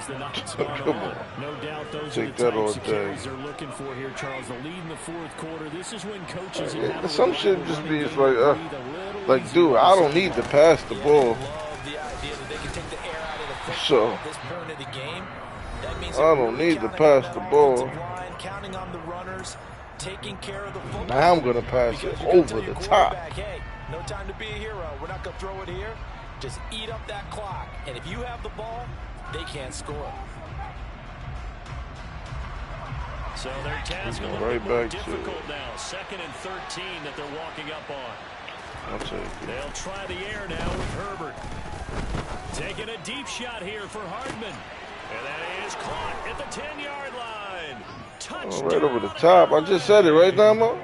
Come on. No doubt those take that all day. They're looking for here, Charles. The lead in the fourth quarter. This is when coaches some shit just be like, dude, I don't need to pass the ball. So I don't need to pass the ball. Counting on the runners, taking care of the football. Now I'm going to pass it over the top. Hey, no time to be a hero. We're not going to throw it here. Just eat up that clock. And if you have the ball, they can't score. So their task a little bit more difficult now. 2nd and 13 that they're walking up on. I'll take it. They'll try the air now with Herbert. Taking a deep shot here for Hardman. And that is caught at the 10-yard line. Touchdown. Oh, right over the top. I just said it, right, Damo?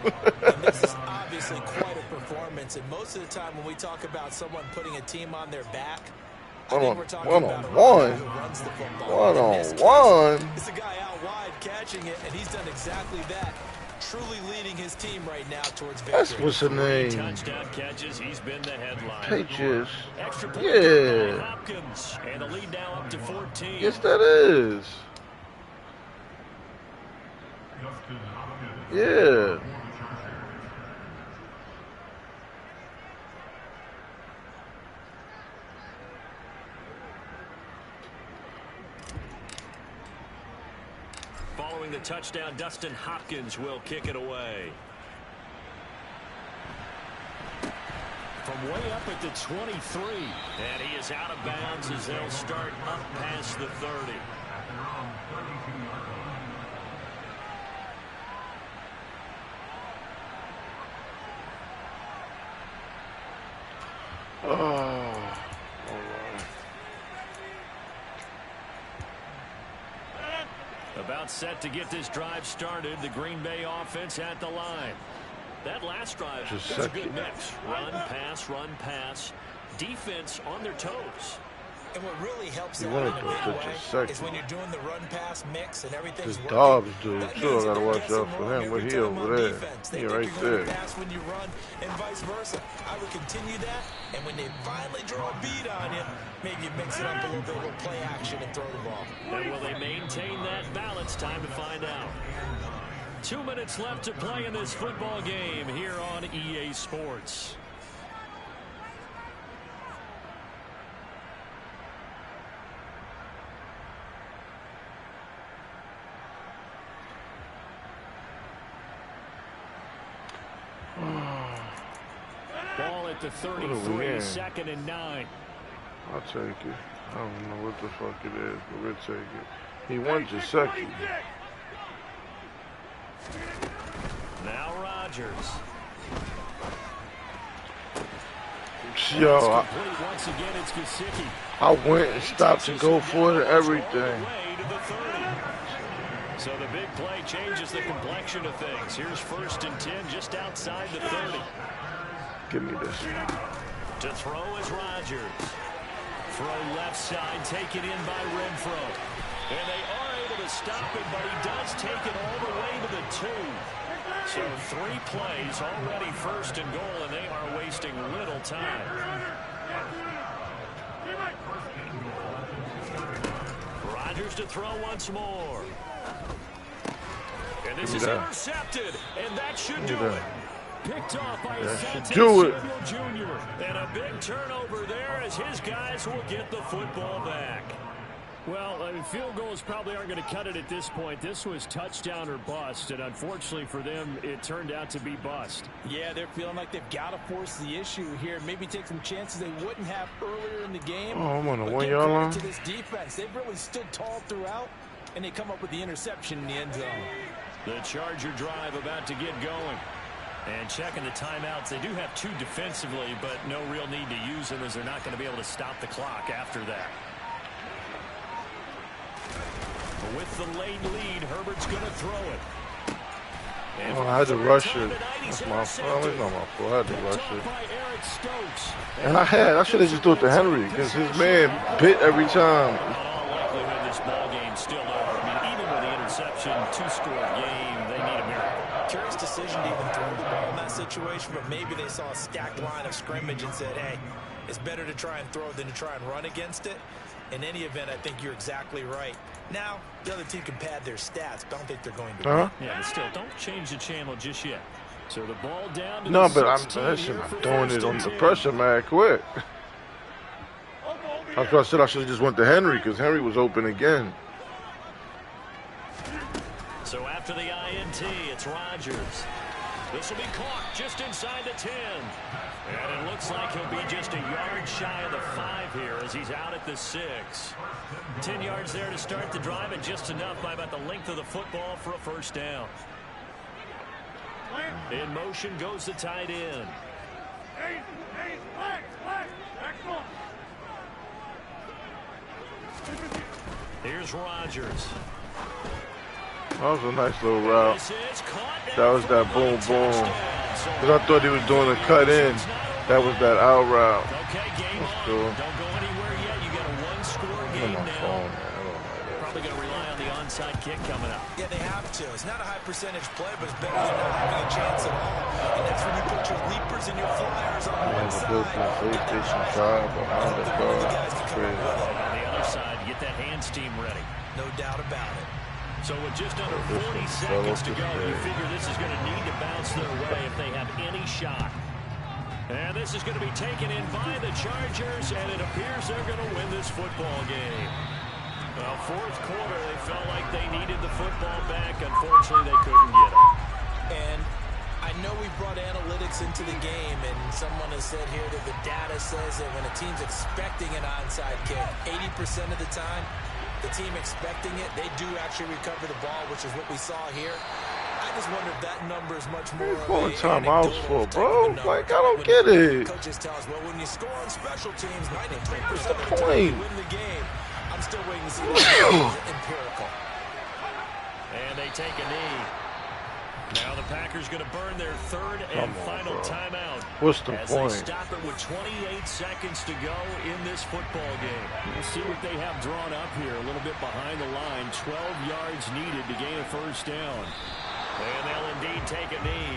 And this is obviously quite a performance. And most of the time when we talk about someone putting a team on their back, I think we're talking about a runner who runs the football. One-on-one. It's a guy out wide catching it, and he's done exactly that. Truly leading his team right now towards victory. That's what's the name. Touchdown catches. He's been the headline. Patriots. Extra point Yeah. by Hopkins, and the lead now up to 14. Yes, that is. Yeah. Following the touchdown, Dustin Hopkins will kick it away. From way up at the 23. And he is out of bounds as they'll start up past the 30. About set to get this drive started. The Green Bay offense at the line. That last drive was a good mix. Run, pass. Defense on their toes. And what really helps out in a big way is when you're doing the run-pass mix and everything's working. Dobbs, dude, too. I gotta watch out for him. Where he over there? He right there. Pass when you run and vice versa. I would continue that, and when they finally draw a beat on you, maybe you mix it up a little bit with play action and throw the ball. And will they maintain that balance? Time to find out. 2 minutes left to play in this football game here on EA Sports. Ball at the 33, second and 9. I'll take it. I don't know what the fuck it is, but we'll take it. He won Giuseppe. Now Rodgers. Yo, once again, it's Gesicki. I went and stopped to go for it and everything. So the big play changes the complexion of things. Here's 1st and 10 just outside the 30. Give me this. To throw is Rodgers. Throw left side, taken in by Renfro. And they are able to stop it, but he does take it all the way to the 2. So 3 plays, already 1st and goal, and they are wasting little time. Rodgers to throw once more. And this is intercepted, and that should do it. Picked off by Samuel Jr. And a big turnover there as his guys will get the football back. Well, field goals probably aren't going to cut it at this point. This was touchdown or bust, and unfortunately for them, it turned out to be bust. Yeah, they're feeling like they've got to force the issue here. Maybe take some chances they wouldn't have earlier in the game. Oh, I'm on the 1 yard line. To this defense, they've really stood tall throughout, and they come up with the interception in the end zone. The Charger drive about to get going. And checking the timeouts, they do have 2 defensively, but no real need to use them as they're not going to be able to stop the clock after that. But with the late lead, Herbert's going to throw it. And I had to rush it. That's my fault. It's not my fault. I had to rush it. And I should have just threw it to Henry because his man bit every time. In all likelihood, this ball game's still over. I mean, even with the interception, 2-score game, they need a miracle. Curious decision to even throw the ball in that situation, but maybe they saw a stacked line of scrimmage and said, hey, it's better to try and throw than to try and run against it. In any event, I think you're exactly right. Now, the other team can pad their stats, but I don't think they're going to win. Yeah, but still, don't change the channel just yet. So the ball down to no, the but I'm 16 throwing it on the pressure, man, quick. That's why I said I should have just went to Henry because Henry was open again. So after the INT, it's Rodgers. This will be caught just inside the 10. And it looks like he'll be just a yard shy of the 5 here as he's out at the 6. 10 yards there to start the drive, and just enough by about the length of the football for a 1st down. In motion goes the tight end. Here's Rodgers. That was a nice little route. That was that boom, boom. Because I thought he was doing a cut in. That was that out route. Okay, game That's on. cool. Don't go anywhere yet. You got a one-score game On my now. phone, man. I don't like Probably going to rely on the onside kick coming up. Yeah, they have to. It's not a high percentage play, but it's better than not having a chance at all. And that's when you put your leapers and your flyers on one the side. built-in PlayStation 5 behind the car. Crazy. On the other side, get that hands team ready. No doubt about it. So with just under 40 seconds to go, you figure this is going to need to bounce their way if they have any shot. And this is going to be taken in by the Chargers, and it appears they're going to win this football game. Well, fourth quarter, they felt like they needed the football back. Unfortunately, they couldn't get it. And I know we brought analytics into the game, and someone has said here that the data says that when a team's expecting an onside kick, 80% of the time, the team expecting it, they do actually recover the ball, which is what we saw here. I just wonder if that number is much more What timeouts for, bro? Like, I don't get it. Coaches tell us, well, when you score on special teams, 93% What's of the the time point? you win the game. I'm still waiting to see the empirical. And they take a knee. Now the Packers going to burn their third and final timeout. What's the as point? They stop it with 28 seconds to go in this football game. We'll see what they have drawn up here. A little bit behind the line. 12 yards needed to gain a first down. And they'll indeed take a knee.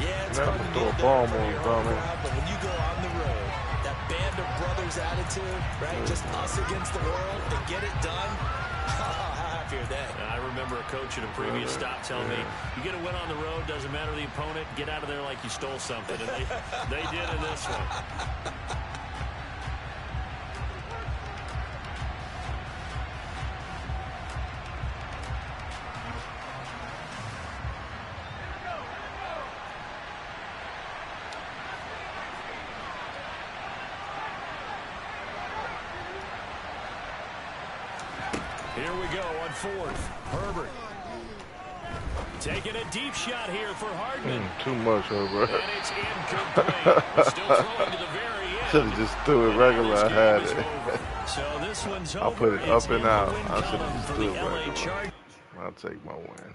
Yeah, it's hard to do that for your own crowd, but when you go on the road, that band of brothers attitude, right? Just us against the world and get it done. How happy are they? I remember a coach at a previous stop telling me, you get a win on the road, doesn't matter the opponent, get out of there like you stole something. And they did in this one. Here we go on fourth. Herbert. Taking a deep shot here for Hardman. Too much, Herbert. And it's incomplete. Still throwing to the very end. Should have just threw it regular. I had it. So this one's over. I'll put it up and out. I should have just for threw the it LA regular. Chargers. I'll take my win.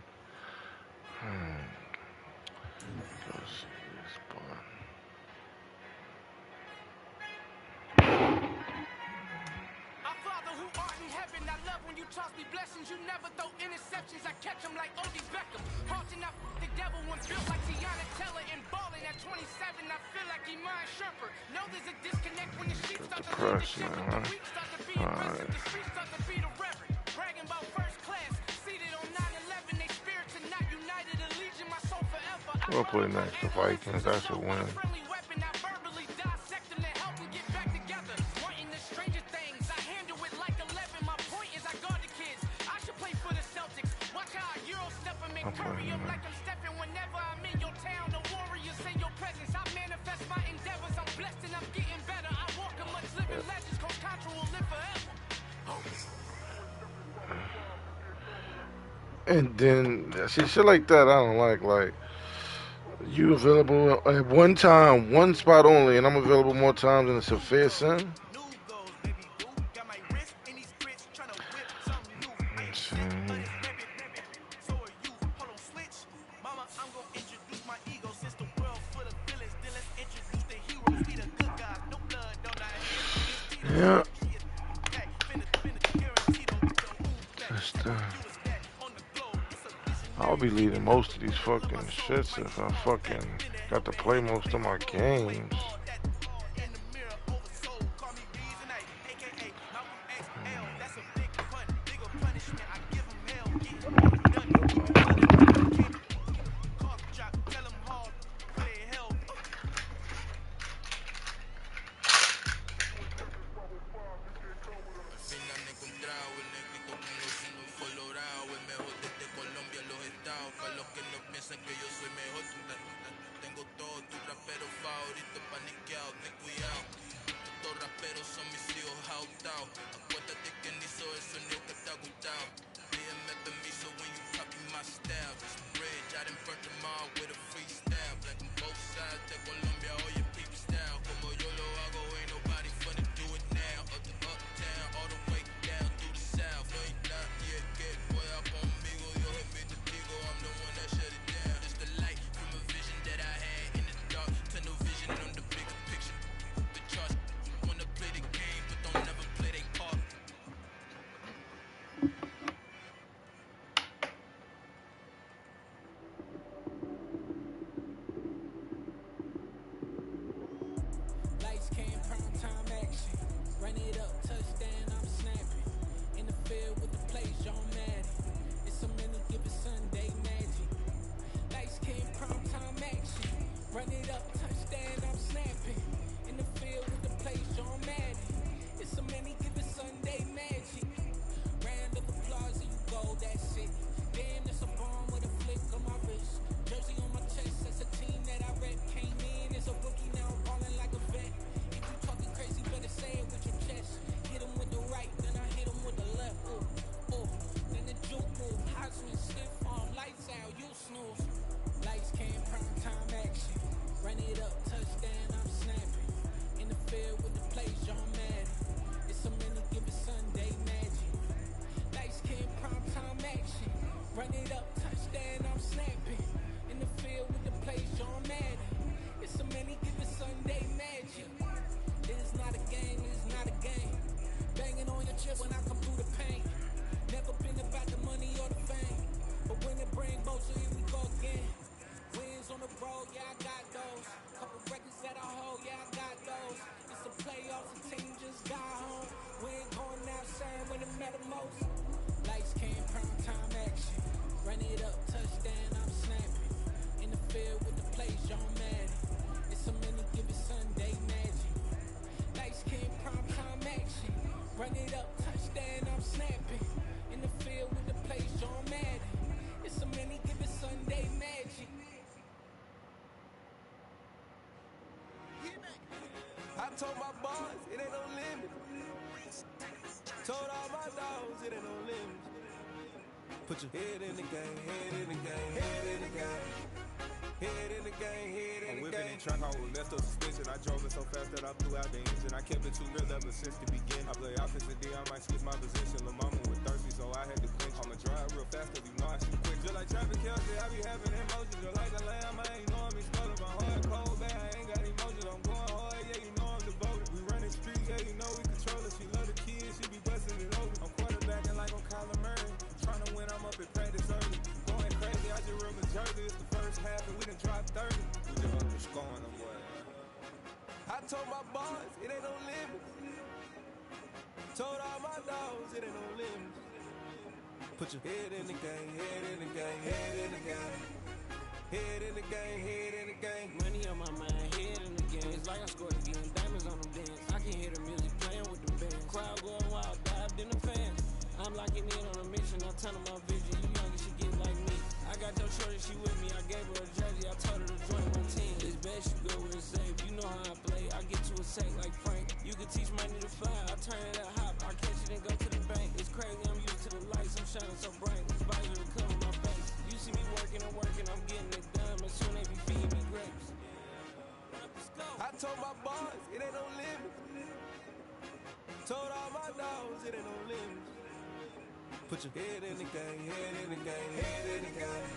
Our Father who art in heaven, I love when you toss me blessings. You never throw interceptions. I catch them like Odie Beckham. Haunting up the devil when built like Tiana Teller and balling at 27. I feel like Iman Shumpert. Know there's a disconnect when the sheep start to lead the shepherd. The weak start to be aggressive. The streets start to be the reverend. Bragging about first class. Seated on 9/11. They spirits are not united. A legion, my soul forever. We'll play next. The Vikings. That's a win. And then, see, shit like that I don't like. Like, you available at one time, one spot only, and I'm available more times, and it's a fair sin. Let's see. Yeah. I'll be leading most of these fucking shits if I fucking got to play most of my games. Uptown, all the way down through the south. it up, touchdown, I'm snapping. In the field with the plays, John Madden. It's so many given Sunday magic. Lights came prime time action. Run it up, touchdown, I'm snapping. In the field with the plays, John Madden. It's so many given Sunday magic. Round of applause and you go, that's it. Damn, that's a bomb with a flick on my wrist. Jersey on my chest, that's a team that I rep. Came in as a rookie, now I'm balling like a vet. If you talking crazy, better say it with your chest. Hit him with the right, then I hit him with the left. Ooh, ooh. Then the juke move, Heisman, stiff arm, lights out, you snooze. Lights came, prime time action. Run it up, touchdown, I'm snapping. In the field with the plays, John Madden. It's so many given Sunday magic. Lights came, prime time action. Run it up, touchdown, I'm snapping. In the field with the plays, John Madden. It's so many given Sunday magic. It is not a game, it is not a game. Banging on your chest when I come through the paint. Never been about the money or the fame. But when it bring both, so here we go again. Wins on the road, yeah, I got those. Couple records that I hold, yeah, I got those. It's the playoffs, the team just got home. We ain't going outside when it matter most. Lights came, prime time action. Run it up, touchdown, I'm snapping. In the field with the plays, John Madden. It's so many given Sunday magic. Lights came, prime time action. Run it up, touchdown, I'm snapping. In the field with the plays, John Madden. It's so many given Sunday magic. I told my boys, it ain't no limit. Told all my dogs, it ain't no limit. Put your head in the game, head in the game, head in the game. Head in the game, head in the game. I'm whipping and track, I was left up suspension. I drove it so fast that I blew out the engine. I kept it too real ever since the beginning. I play offense and D, I might switch my position. Lil' mama was thirsty, so I had to quench. I'ma drive real fast, cause you know I shoot quick. Just like traffic Kelsey, I be having emotions. Just like a lamb, I ain't know I'm exploding. My heart cold, bad, I ain't got emotions. I'm going hard, yeah, you know I'm devoted. We running streets, yeah, you know we control it. She love the kids, she be busting it open. I'm quarterbacking like I'm Kyler Murray. Tryna win, I'm up at practice early. Going crazy, I just run the jersey. It's the first half and we done dropped 30. We just up and scoring them, boy. I told my boys, it ain't no limits. Told all my dogs, it ain't no limits. Put your head in the game, head in the game, head in the game. Head in the game, head in the game. Money on my mind, head in the game. It's like I scored again, diamonds on them dance. I can hear the music playing with the bands. Crowd going wild, dived in the fans. I'm locking in on a mission, I'm telling my vision. You young and she get like me. I got your shorty, she with me. I gave her a jersey, I told her to join my team. It's best you go where it's safe. You know how I play. I get to a sack like Frank. You can teach money to fly. I turn it up hop. I catch it and go to the bank. It's crazy, I'm used to the lights. I'm shining so bright. This visor to cover my face. You see me working, I'm getting it done. But soon they be feeding me grapes. I told my boys, it ain't no limits. Told all my dogs, it ain't no limits. Put your head in the game, head in the game, head in the game.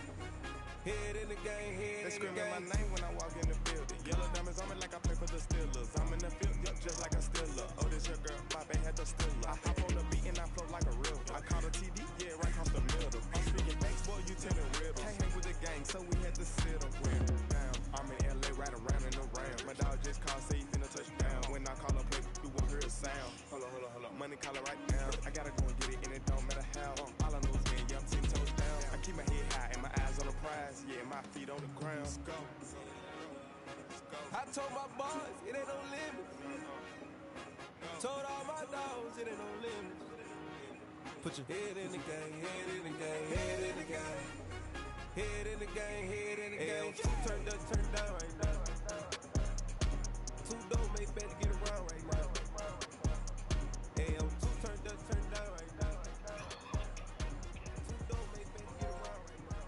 Head in the game, head in the game. They screaming my name when I walk in the building. Yellow diamonds on me like I play for the Steelers. I'm in the field, yup, just like a Steeler. Oh, this your girl, my band had the Steeler. I hop on the beat and I float like a real. I caught a TD, yeah, right across the middle. I'm speaking banks, boy, you telling riddles. Can't hang with the gang, so we had to sit them with them down. I'm in LA, right around and around. My dog just called, say he finna touch down. When I call a play, you won't hear a sound. Hold on. Money caller right now. I gotta go and get it, and it don't matter how. All I know is me, yeah, I'm 10 toes down. I keep my head high and my eyes on the prize. Yeah, my feet on the ground. Let's go. I told my boys, it ain't no limits. Told all my dogs, it ain't no limits. Put your head in the game, head in the game, head in the game. Head in the game, head in the game. Turned up, turned down right now. Two dope, make better get around right now. Hey, I'm two turned up, turned down right now. Two dope, make better get around right now.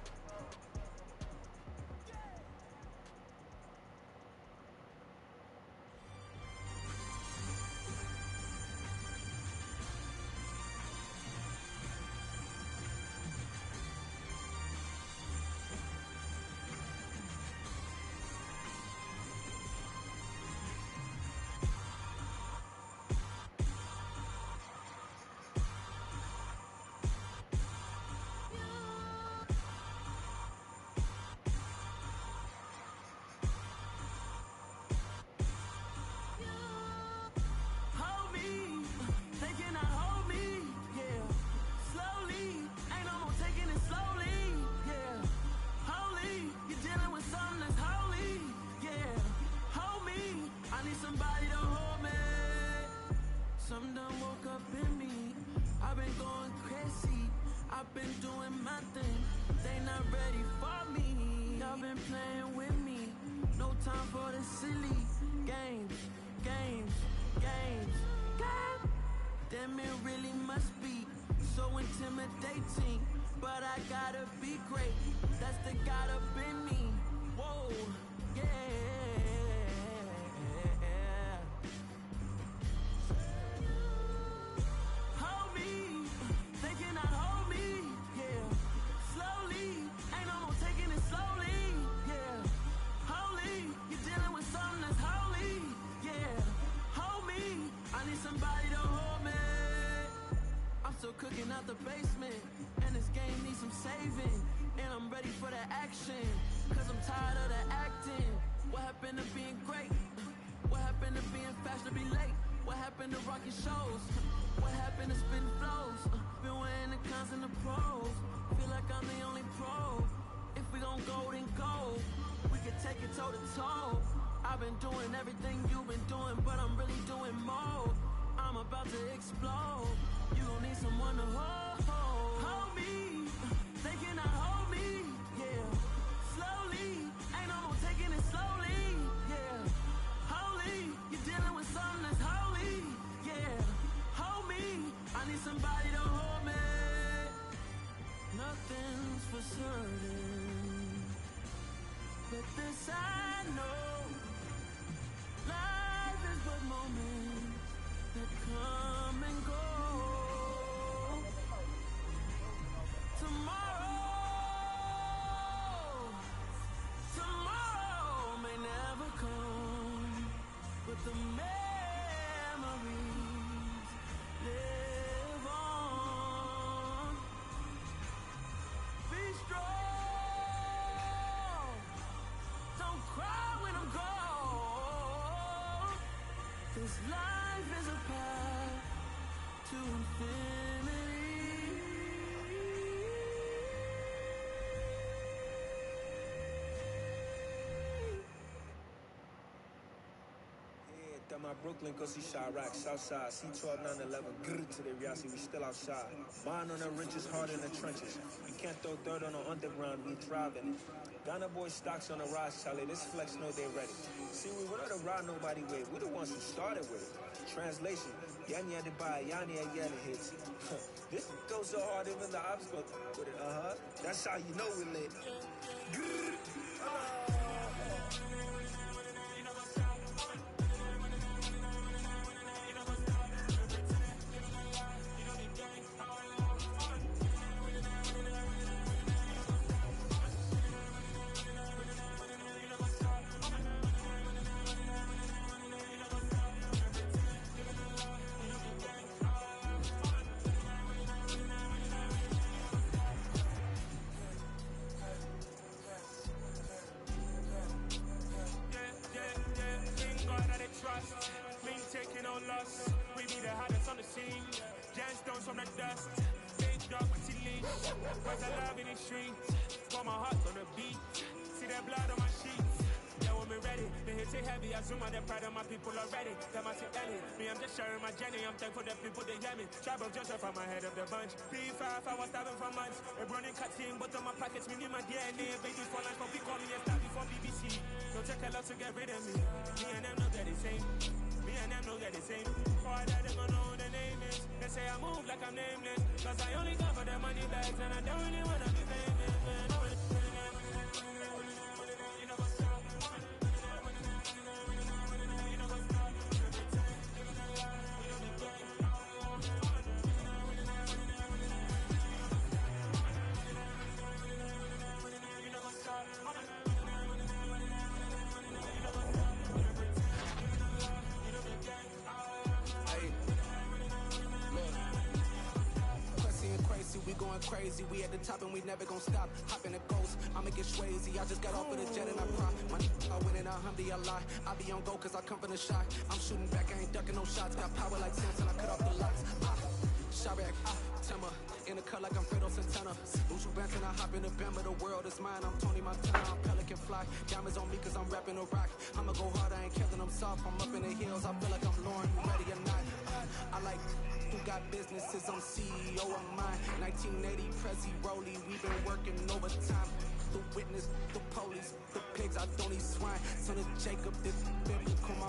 games, games, games, games. Damn, it really must be so intimidating. But I gotta be great, that's the God up in me. Whoa, yeah. Hold me, they cannot hold me, yeah. Slowly, ain't no more taking it slowly, yeah. Holy, you're dealing with something that's holy, yeah. Hold me, I need somebody to hold me. I'm still cooking out the basement, and this game needs some saving. And I'm ready for the action, cause I'm tired of the acting. What happened to being great? What happened to being fast to be late? What happened to rocking shows? What happened to spitting flows? Been weighing the cons and the pros. Feel like I'm the only pro. If we gon' go, then go. We can take it toe to toe. I've been doing everything you've been doing, but I'm really doing more. I'm about to explode. You gon' need someone to hold me. They cannot hold me, yeah. Slowly, ain't no more taking it slowly, yeah. Holy, you're dealing with something that's holy, yeah. Hold me, I need somebody to hold me. Nothing's for certain, but this I know. Life is but moments that come and go. Tomorrow may never come, but the memories live on. Be strong, don't cry when I'm gone, 'cause life is a path to infinity. Got my Brooklyn, go see Chirac, Southside, C12, 911, grrr to the Riasi, we still outside. Mine on the riches, hard in the trenches. You can't throw dirt on the underground, we thrive in it. Ghana boy stocks on the rise, Charlie, this flex know they ready. See, we went on the ride nobody with, we the ones who started with it. Translation, Yani had to buy, Yani had yet hits. This goes so hard, even the ops go with it, That's how you know we lit. Grrr. Taking no loss, we be the hardest on the scene. Gemstones from the dust, big dog with leash. Where's the love in the streets? Got my heart on the beat. See that blood on my sheets. Yeah, when me ready, they hit it heavy. I zoom on the pride of my people already. Them I see Ellie. Me, I'm just sharing my journey. I'm thankful that people they hear me. Tribe of Joseph, I'm ahead of the bunch. ps5, I was starving for months. A running cutscene, but on my pockets, me need my DNA. Babies for lunch, but we call me a star before BBC. Don't take a lot to get rid of me. Me and them know that they same. Me and them know that the same. For that they gon' know who the name is. They say I move like I'm nameless. Cause I only got for the money bags and I don't really wanna be famous, man. We going crazy, we at the top and we never gon' stop. Hop in the ghost, I'ma get swayzy. I just got off of the jet and I prop. My I win in a Humvee, I lie. I be on go cause I come from the shot. I'm shooting back, I ain't ducking no shots. Got power like Samson, I cut off the lights. Chirac, Timber, in the cut like I'm Fredo Santana. Lose you Benson, I hop in the Bama, the world is mine. I'm Tony Montana, I'm Pelican Fly. Diamonds on me cause I'm rapping a rock. I'ma go hard, I ain't killing them soft. I'm up in the hills, I feel like I'm Lauren, you ready or not? I like who got businesses, I'm CEO of mine. 1980 Prezi Rollie, we've been working overtime. The witness, the police, the pigs, I don't eat swine. Son of Jacob, this biblical, my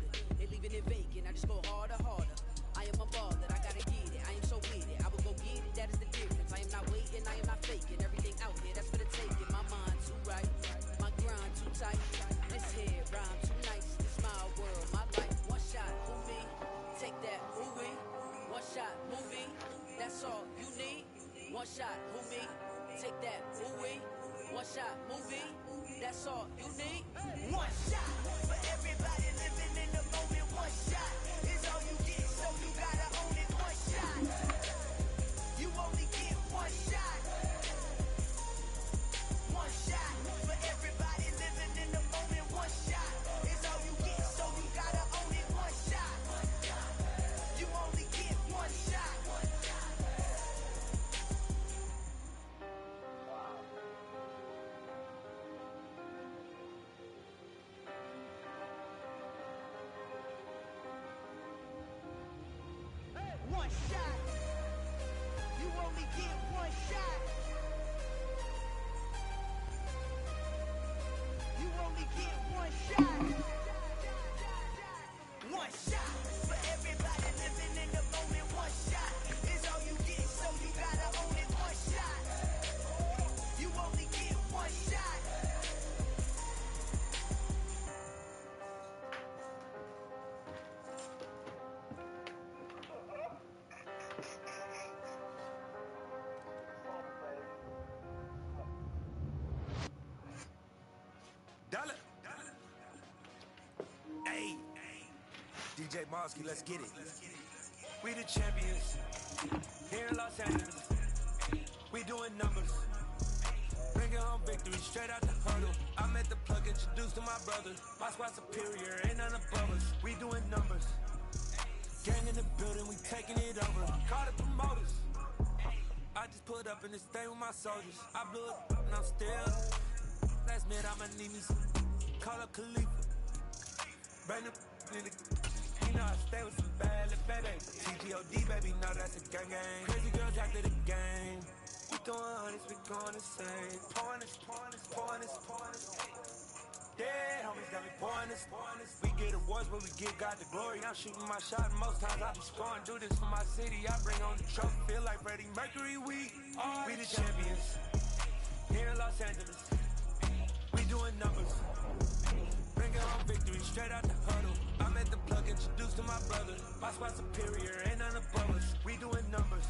shot, who me? Take that, ooh-wee. One shot, movie. That's all you need. One shot for everybody living in the moment. One shot is all you get, so you gotta own it. One shot. You only get one shot. One shot for everybody living in the moment. One shot is all you get, so you gotta own it. One shot. You only get one shot. One shot. You only get one shot. You only get one shot. One shot for everybody living in the moment. One shot is all you get, so you gotta own it. One shot. You only get one shot. Dollar. Hey. DJ Mosky, let's get it. We the champions. Here in Los Angeles. We doing numbers. Bringing home victory straight out the hurdle. I'm at the plug, introduced to my brother. My squad superior, ain't none above us. We doing numbers. Gang in the building, we taking it over. Call the promoters. I just put up in this thing with my soldiers. I blew it and I'm still. Last minute, I'ma need me some. Call up Khalifa. Brand new nigga. You know I stay with some bad little baby. TGOD, baby, know that's a gang gang. Crazy girls after the game. We doing hundreds, we going insane. Pouring this. Dead homies got me pouring this. We get awards, but we give God the glory. I'm shooting my shot, and most times I be scoring. Do this for my city, I bring on the trophy. Feel like Freddie Mercury, we the champions. Here in Los Angeles. We doing numbers. Bringing home victory straight out the huddle. I'm at the plug, introduced to my brother. My squad superior, ain't none above us. We doing numbers.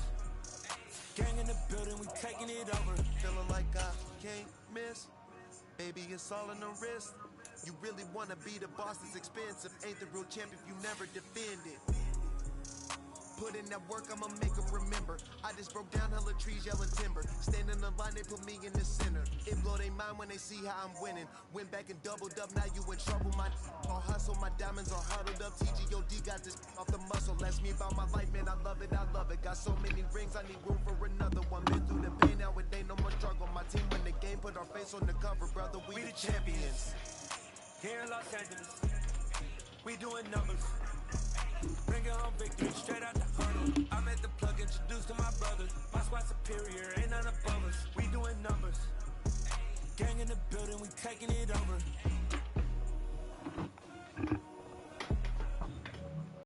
Gang in the building, we taking it over. Feeling like I can't miss. Baby, it's all in the wrist. You really wanna be the boss, it's expensive. Ain't the real champ if you never defend it. Put in that work, I'ma make them remember. I just broke down hella trees, yelling timber. Stand in the line, they put me in the center. It blow they mind when they see how I'm winning. Went back and doubled up, now you in trouble. My all hustle, my diamonds are huddled up. TGOD got this off the muscle. Ask me about my life, man, I love it. Got so many rings, I need room for another one. Been through the pain, now it ain't no more struggle. My team win the game, put our face on the cover, brother. We the champions. Here in Los Angeles. We doing numbers. Bringing home victory straight out the huddle. I'm at the plug, introduced to my brother. My squad superior, ain't none above us. We doing numbers. Gang in the building, we taking it over.